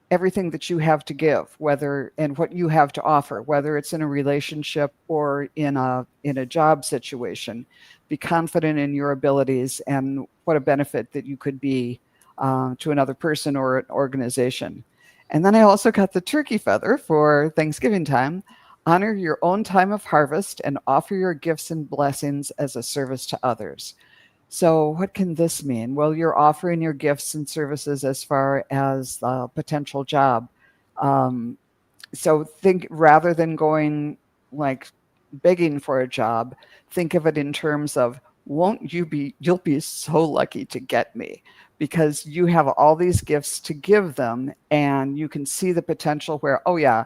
everything that you have to give, whether and what you have to offer, whether it's in a relationship or in a job situation. Be confident in your abilities and what a benefit that you could be to another person or an organization. And then I also got the turkey feather for Thanksgiving time. Honor your own time of harvest and offer your gifts and blessings as a service to others. So, what can this mean? Well, you're offering your gifts and services as far as a potential job. Um, so, think rather than going like begging for a job, think of it in terms of, you'll be so lucky to get me because you have all these gifts to give them and you can see the potential where, oh, yeah,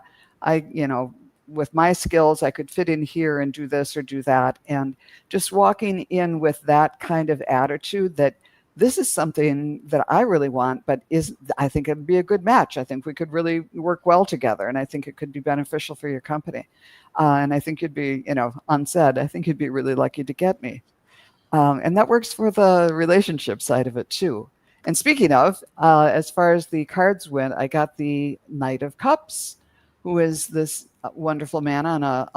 with my skills, I could fit in here and do this or do that. And just walking in with that kind of attitude that this is something that I really want, but I think it'd be a good match. I think we could really work well together. And I think it could be beneficial for your company. And I think you'd be, unsaid, I think you'd be really lucky to get me. And that works for the relationship side of it too. And speaking of, as far as the cards went, I got the Knight of Cups, who is this wonderful man on a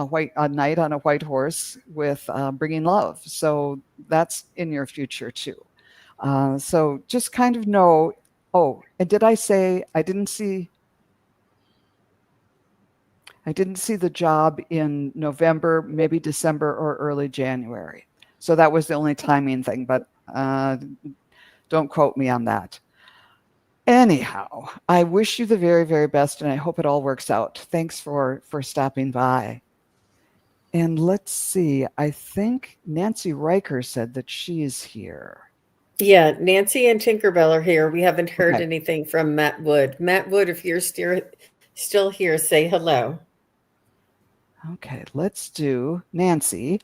knight on a white horse with bringing love. So that's in your future too. So just kind of know. Oh, and did I say I didn't see the job in November, maybe December or early January. So that was the only timing thing, but don't quote me on that. Anyhow, I wish you the very, very best, and I hope it all works out. Thanks for stopping by. And let's see, I think Nancy Riker said that she's here. Yeah, Nancy and Tinkerbell are here. We haven't heard anything from Matt Wood. Matt Wood, if you're still here, say hello. Okay, let's do Nancy.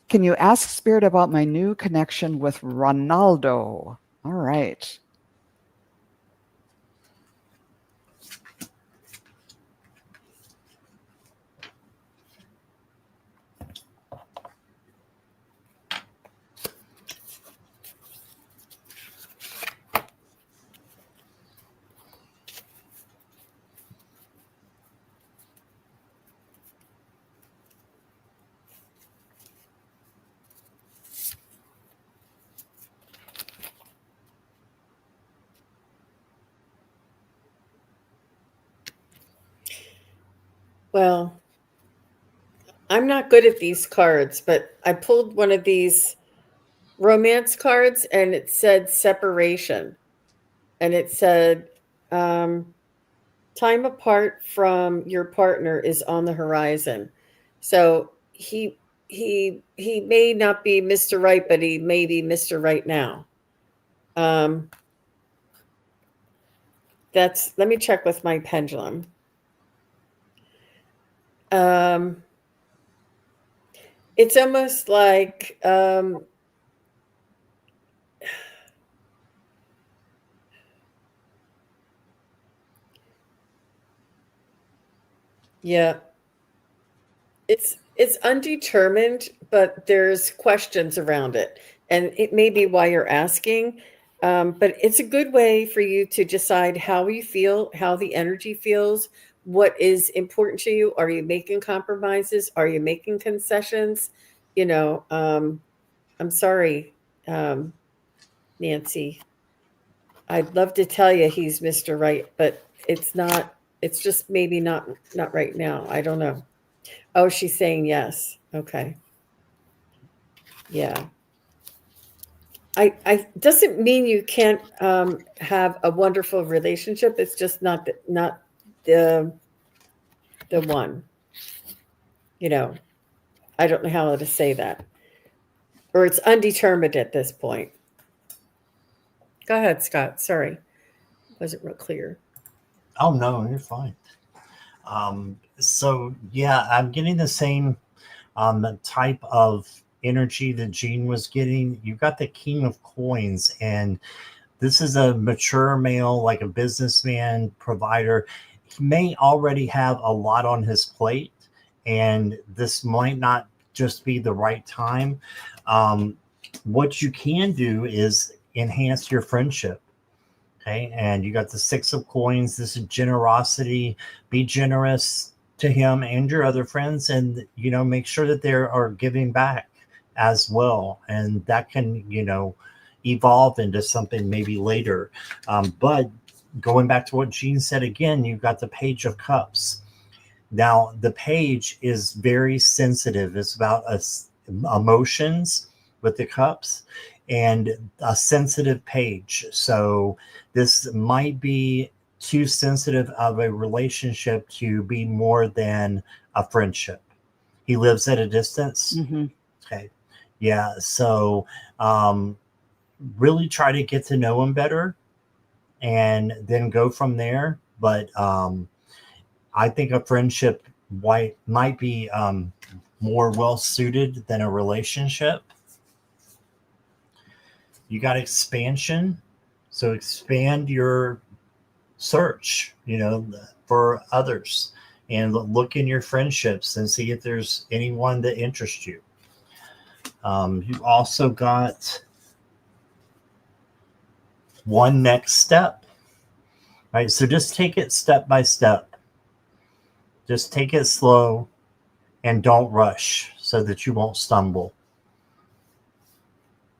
Can you ask Spirit about my new connection with Ronaldo? All right. Well, I'm not good at these cards, but I pulled one of these romance cards and it said separation. And it said, time apart from your partner is on the horizon. So he may not be Mr. Right, but he may be Mr. Right now. Let me check with my pendulum. It's almost like yeah. It's undetermined, but there's questions around it. And it may be why you're asking. But it's a good way for you to decide how you feel, how the energy feels, what is important to you. Are you making compromises? Are you making concessions? I'm sorry, Nancy. I'd love to tell you he's Mr. Right, but it's not. It's just maybe not right now. I don't know. Oh, she's saying yes. Okay. Yeah. I doesn't mean you can't have a wonderful relationship. It's just not the one. I don't know how to say that. Or it's undetermined at this point. Go ahead, Scott. Sorry. Wasn't real clear. Oh, no, you're fine. So, yeah, I'm getting the same type of energy that Jean was getting. You got the King of Coins, and this is a mature male, like a businessman, provider. He may already have a lot on his plate, and this might not just be the right time. What you can do is enhance your friendship. Okay. And you got the 6 of coins. This is generosity. Be generous to him and your other friends, and, make sure that they are giving back as well. And that can, evolve into something maybe later. But going back to what Jean said again, you've got the Page of Cups. Now, the page is very sensitive. It's about emotions with the cups, and a sensitive page. So this might be too sensitive of a relationship to be more than a friendship. He lives at a distance. Mm-hmm. Okay. Yeah. So really try to get to know him better and then go from there. But I think a friendship might be more well suited than a relationship. You got expansion. So expand your search, for others, and look in your friendships and see if there's anyone that interests you. You also got one next step, right? So just take it step by step. Just take it slow and don't rush so that you won't stumble.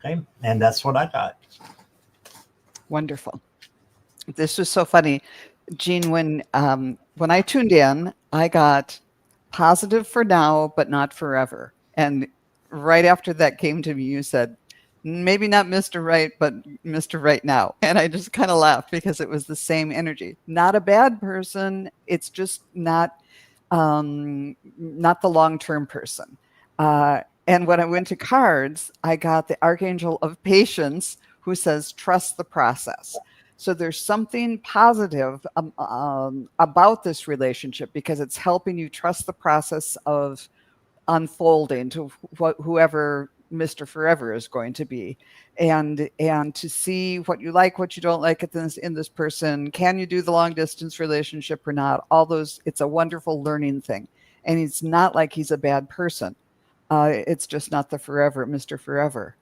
Okay. And that's what I got. Wonderful. This was so funny, Jean. When I tuned in, I got positive for now, but not forever. And right after that came to me, you said, maybe not Mr. Right, but Mr. Right now. And I just kind of laughed because it was the same energy. Not a bad person. It's just not the long-term person. And when I went to cards, I got the Archangel of Patience, who says, trust the process. So there's something positive about this relationship, because it's helping you trust the process of unfolding to whoever Mr. Forever is going to be, and to see what you like, what you don't like in this person. Can you do the long distance relationship or not? All those, it's a wonderful learning thing. And it's not like he's a bad person. It's just not the Forever, Mr. Forever.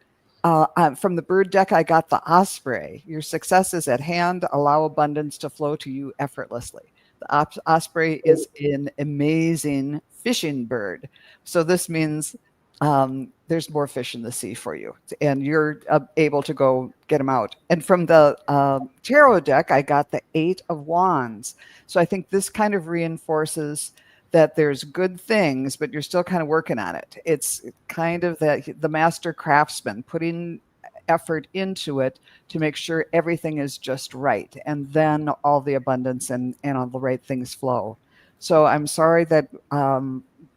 From the bird deck, I got the Osprey. Your success is at hand. Allow abundance to flow to you effortlessly. The osprey is an amazing fishing bird. So this means there's more fish in the sea for you, and you're able to go get them out. And from the tarot deck, I got the 8 of Wands. So I think this kind of reinforces that there's good things, but you're still kind of working on it. It's kind of the master craftsman putting effort into it to make sure everything is just right. And then all the abundance and all the right things flow. So I'm sorry that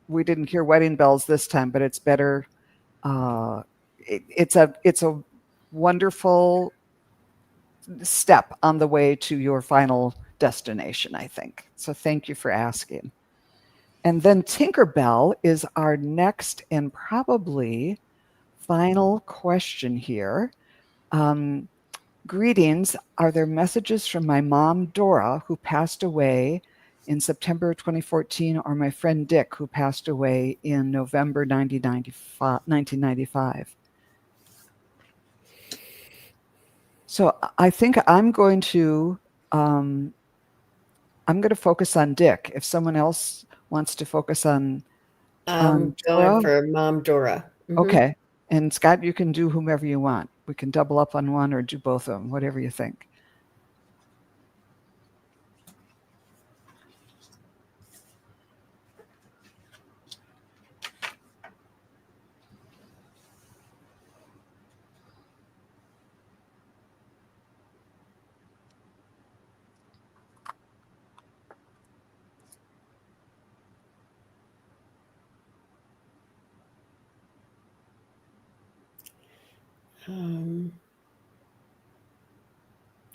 we didn't hear wedding bells this time, but it's better. It's a wonderful step on the way to your final destination, I think. So thank you for asking. And then Tinkerbell is our next and probably final question here. Greetings. Are there messages from my mom, Dora, who passed away in September 2014, or my friend Dick, who passed away in November 1995? So I think I'm going to focus on Dick. If someone else wants to focus on going for Mom Dora. Mm-hmm. Okay. And Scott, you can do whomever you want. We can double up on one or do both of them, whatever you think.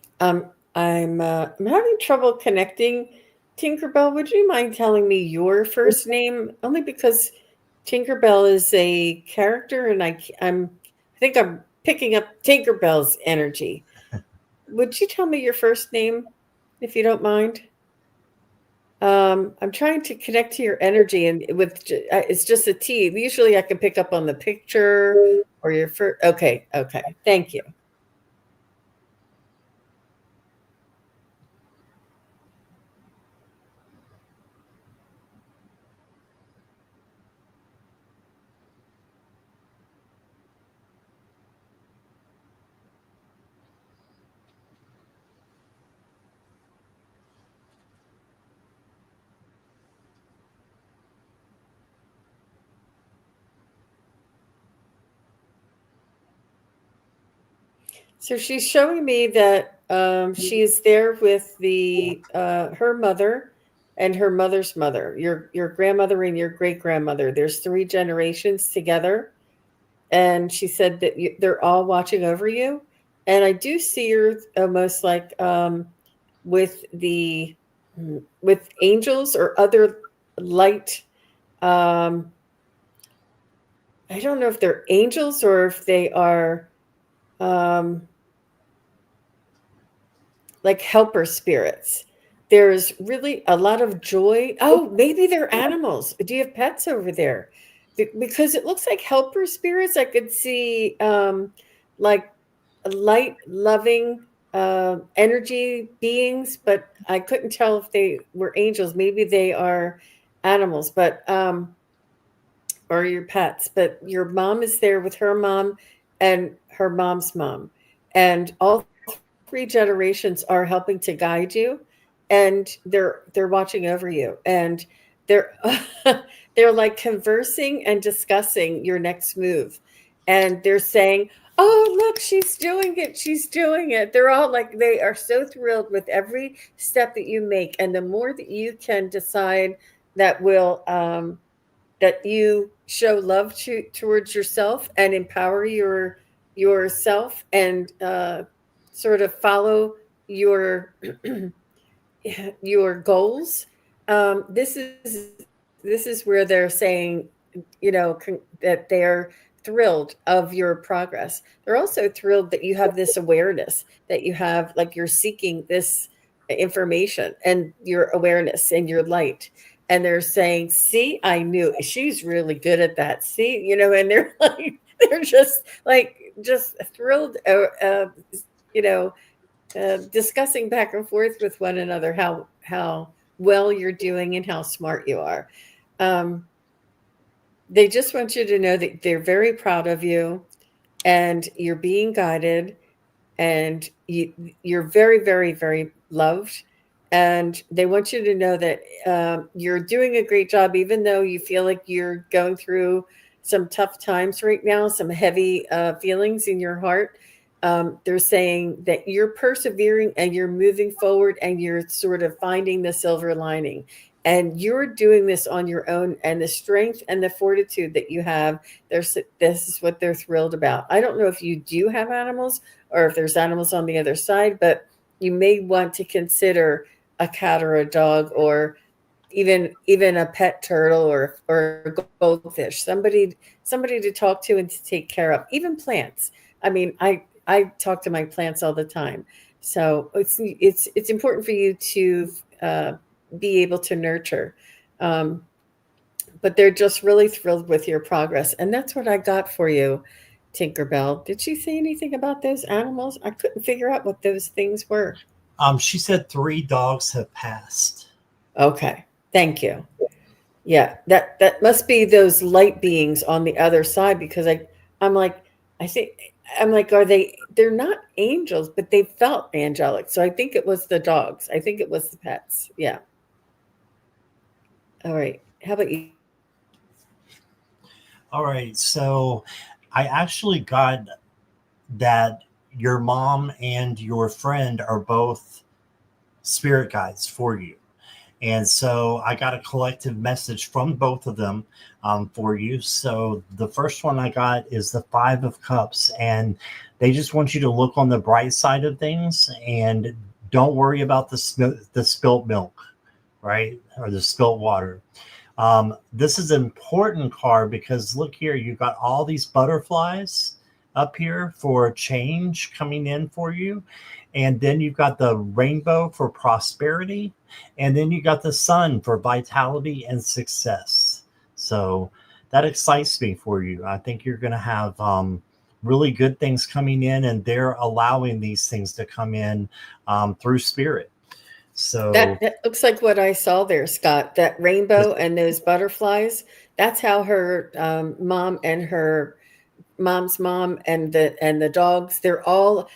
I'm having trouble connecting. Tinkerbell, would you mind telling me your first name? Only because Tinkerbell is a character, and I think I'm picking up Tinkerbell's energy. would you tell me your first name, if you don't mind? I'm trying to connect to your energy, and it's just a T. Usually, I can pick up on the picture or your first. Okay, okay. Thank you. So she's showing me that she is there with the her mother and her mother's mother, your grandmother and your great grandmother. There's 3 generations together, and she said that they're all watching over you. And I do see her almost like with the with angels or other light. Um, I don't know if they're angels or if they are. Um, like helper spirits. There's really a lot of joy. Oh, maybe they're animals. Do you have pets over there? Because it looks like helper spirits. I could see like light, loving energy beings, but I couldn't tell if they were angels. Maybe they are animals, but or your pets. But your mom is there with her mom and her mom's mom, and all 3 generations are helping to guide you, and they're watching over you, and they're they're like conversing and discussing your next move, and they're saying, oh, look, she's doing it, she's doing it. They're all like, they are so thrilled with every step that you make, and the more that you can decide that will that you show love towards yourself and empower yourself, and sort of follow your your goals. This is where they're saying, that they're thrilled of your progress. They're also thrilled that you have this awareness, that you have, like, you're seeking this information and your awareness and your light. And they're saying, see, I knew she's really good at that. See, and they're like, they're just thrilled, you know, discussing back and forth with one another how well you're doing and how smart you are. They just want you to know that they're very proud of you, and you're being guided, and you're very, very, very loved. And they want you to know that you're doing a great job, even though you feel like you're going through some tough times right now, some heavy feelings in your heart. They're saying that you're persevering and you're moving forward, and you're sort of finding the silver lining. And you're doing this on your own, and the strength and the fortitude that you have, this is what they're thrilled about. I don't know if you do have animals or if there's animals on the other side, but you may want to consider a cat or a dog, or even a pet turtle, or a goldfish, somebody to talk to and to take care of. Even plants. I mean, I talk to my plants all the time. So it's important for you to be able to nurture. But they're just really thrilled with your progress. And that's what I got for you, Tinkerbell. Did she say anything about those animals? I couldn't figure out what those things were. She said 3 dogs have passed. Okay. Thank you. Yeah, that must be those light beings on the other side, because I'm like, they're not angels, but they felt angelic. So I think it was the dogs. I think it was the pets. Yeah. All right. How about you? All right. So I actually got that your mom and your friend are both spirit guides for you. And so I got a collective message from both of them for you. So the first one I got is the 5 of Cups, and they just want you to look on the bright side of things and don't worry about the spilt milk, right? Or the spilt water. This is an important card because look here, you've got all these butterflies up here for change coming in for you. And then you've got the rainbow for prosperity. And then you got the sun for vitality and success. So that excites me for you. I think you're going to have really good things coming in, and they're allowing these things to come in through spirit. So that looks like what I saw there, Scott. That rainbow and those butterflies. That's how her mom and her mom's mom and the dogs. They're all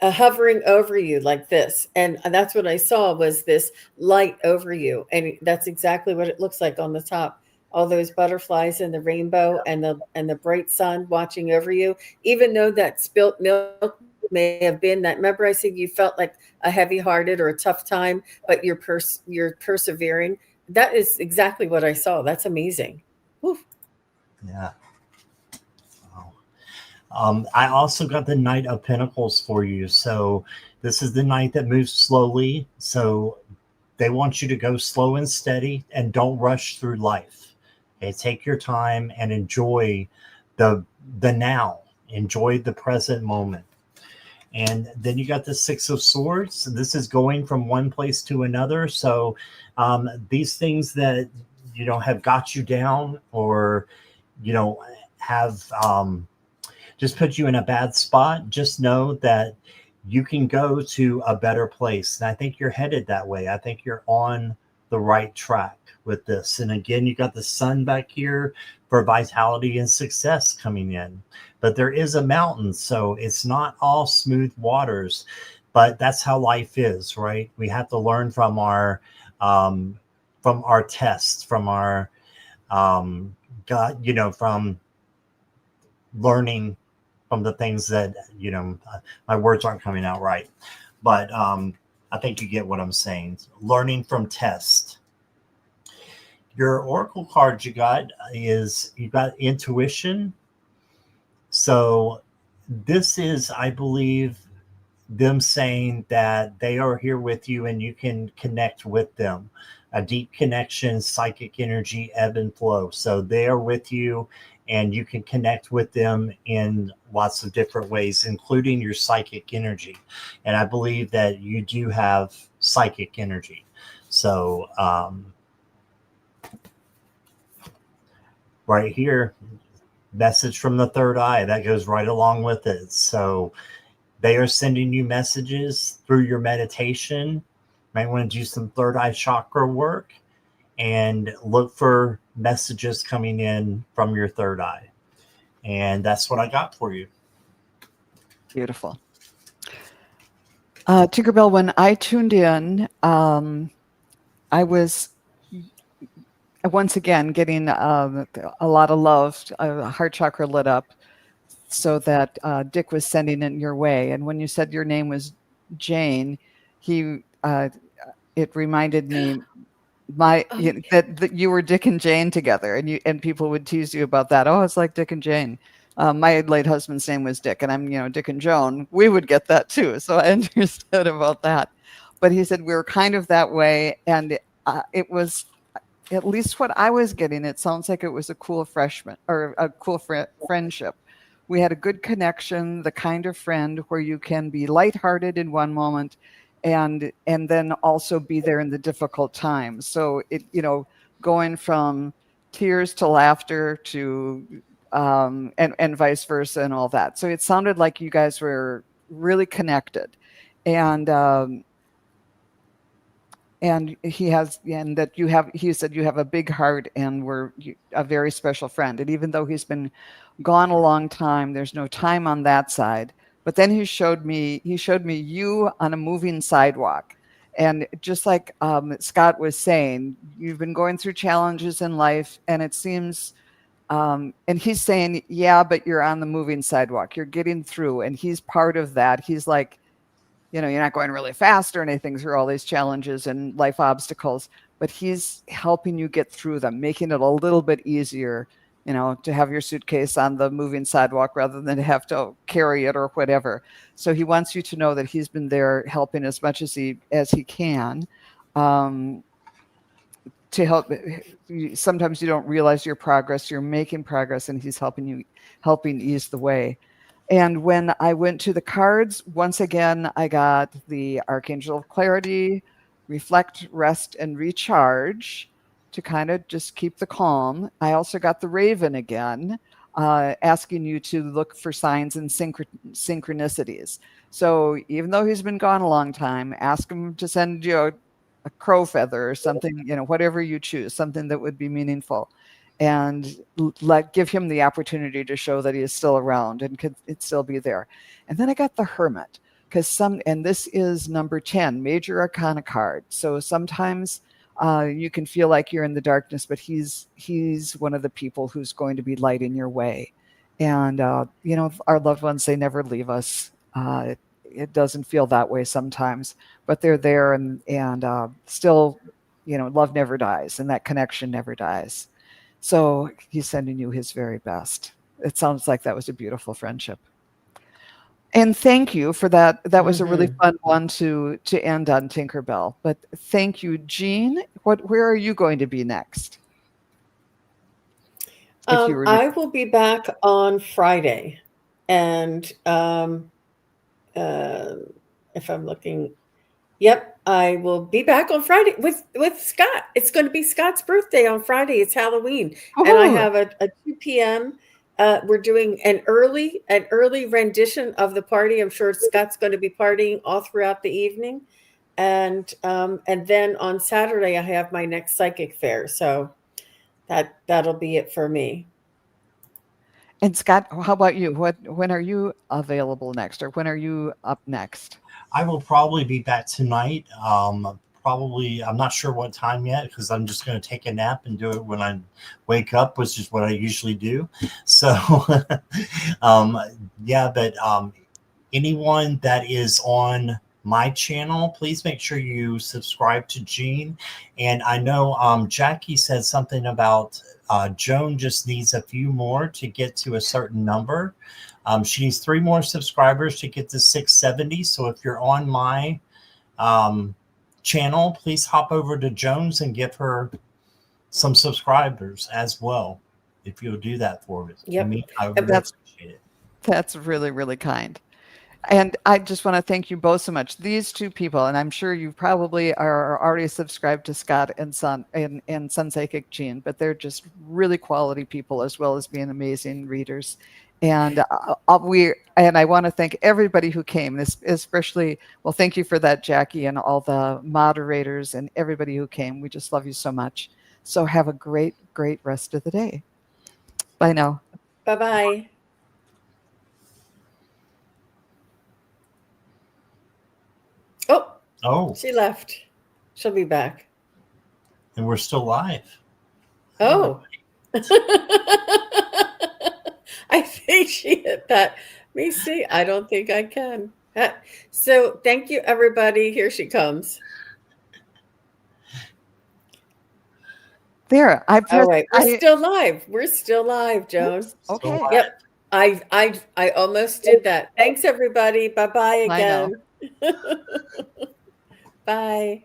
hovering over you like this, and that's what I saw was this light over you, and that's exactly what it looks like on the top. All those butterflies and the rainbow and the bright sun watching over you. Even though that spilt milk may have been that. Remember, I said you felt like a heavy-hearted or a tough time, but you're persevering. That is exactly what I saw. That's amazing. Whew. yeah. I also got the Knight of Pentacles for you. So this is the knight that moves slowly. So they want you to go slow and steady and don't rush through life. Okay, take your time and enjoy the now. Enjoy the present moment. And then you got the Six of Swords. This is going from one place to another. So these things that, have got you down or, have just put you in a bad spot, just know that you can go to a better place. And I think you're headed that way. I think you're on the right track with this. And again, you got the sun back here for vitality and success coming in. But there is a mountain, so it's not all smooth waters. But that's how life is, right? We have to learn from our tests, from our from learning from the things that my words aren't coming out right, but I think you get what I'm saying. Learning from tests. Your oracle card you got intuition. So this is, I believe, them saying that they are here with you and you can connect with them. A deep connection, psychic energy, ebb and flow. So they are with you and you can connect with them in lots of different ways, including your psychic energy. And I believe that you do have psychic energy. So right here, message from the third eye, that goes right along with it. So they are sending you messages through your meditation. Might want to do some third eye chakra work and look for messages coming in from your third eye. And that's what I got for you. Beautiful. Tinkerbell, when I tuned in, I was once again getting a lot of love, heart chakra lit up, so that Dick was sending it your way. And when you said your name was Jane, it reminded me that you were Dick and Jane together, and people would tease you about that. Oh, it's like Dick and Jane. My late husband's name was Dick, and I'm Dick and Joan. We would get that too, so I understood about that. But he said we were kind of that way, and it was, at least what I was getting, it sounds like it was a cool friendship. We had a good connection, the kind of friend where you can be lighthearted in one moment and then also be there in the difficult times. So going from tears to laughter to and vice versa and all that. So it sounded like you guys were really connected. And he said you have a big heart and we're a very special friend. And even though he's been gone a long time, there's no time on that side. But then he showed me you on a moving sidewalk. And just like Scott was saying, you've been going through challenges in life, and it seems, and he's saying, yeah, but you're on the moving sidewalk. You're getting through, and he's part of that. He's like, you're not going really fast or anything through all these challenges and life obstacles, but he's helping you get through them, making it a little bit easier, to have your suitcase on the moving sidewalk rather than to have to carry it or whatever. So he wants you to know that he's been there helping as much as he can, to help. Sometimes you don't realize your progress. You're making progress, and he's helping ease the way. And when I went to the cards, once again, I got the Archangel of Clarity, Reflect, Rest, and Recharge to kind of just keep the calm. I also got the Raven again, asking you to look for signs and synchronicities. So even though he's been gone a long time, ask him to send you a crow feather or something, whatever you choose, something that would be meaningful. And give him the opportunity to show that he is still around and could it still be there. And then I got the Hermit, and this is number 10, Major Arcana card. So sometimes you can feel like you're in the darkness, but he's one of the people who's going to be light in your way. And our loved ones, they never leave us. It doesn't feel that way sometimes, but they're there, and still, love never dies, and that connection never dies. So he's sending you his very best. It sounds like that was a beautiful friendship. And thank you for that. That was a really fun one to end on, Tinkerbell. But thank you, Jean. Where are you going to be next? I will be back on Friday. And if I'm looking, yep, I will be back on Friday with Scott. It's going to be Scott's birthday on Friday. It's Halloween. And I have a 2 p.m. We're doing an early rendition of the party. I'm sure Scott's going to be partying all throughout the evening. And then on Saturday, I have my next psychic fair. So that'll be it for me. And Scott, how about you? When are you available next, or when are you up next? I will probably be back tonight. Probably, I'm not sure what time yet, because I'm just going to take a nap and do it when I wake up, which is what I usually do. So, yeah, but anyone that is on my channel, please make sure you subscribe to Jean. And I know Jackie said something about Joan just needs a few more to get to a certain number. She needs 3 more subscribers to get to 670. So if you're on my channel, please hop over to Joan's and give her some subscribers as well. If you'll do that for me, I would appreciate it. That's really, really kind. And I just want to thank you both so much. These 2 people, and I'm sure you probably are already subscribed to Scott and SunPsychic Jean, but they're just really quality people, as well as being amazing readers. And I want to thank everybody who came, especially, well, thank you for that, Jackie, and all the moderators and everybody who came. We just love you so much. So have a great, great rest of the day. Bye now. Bye-bye. Oh, she left. She'll be back. And we're still live. Oh. I think she hit that. Let me see. I don't think I can. So thank you, everybody. Here she comes. There. All right. We're still live. We're still live, Joan. Okay. Yep. I almost did that. Thanks, everybody. Bye-bye again. Bye.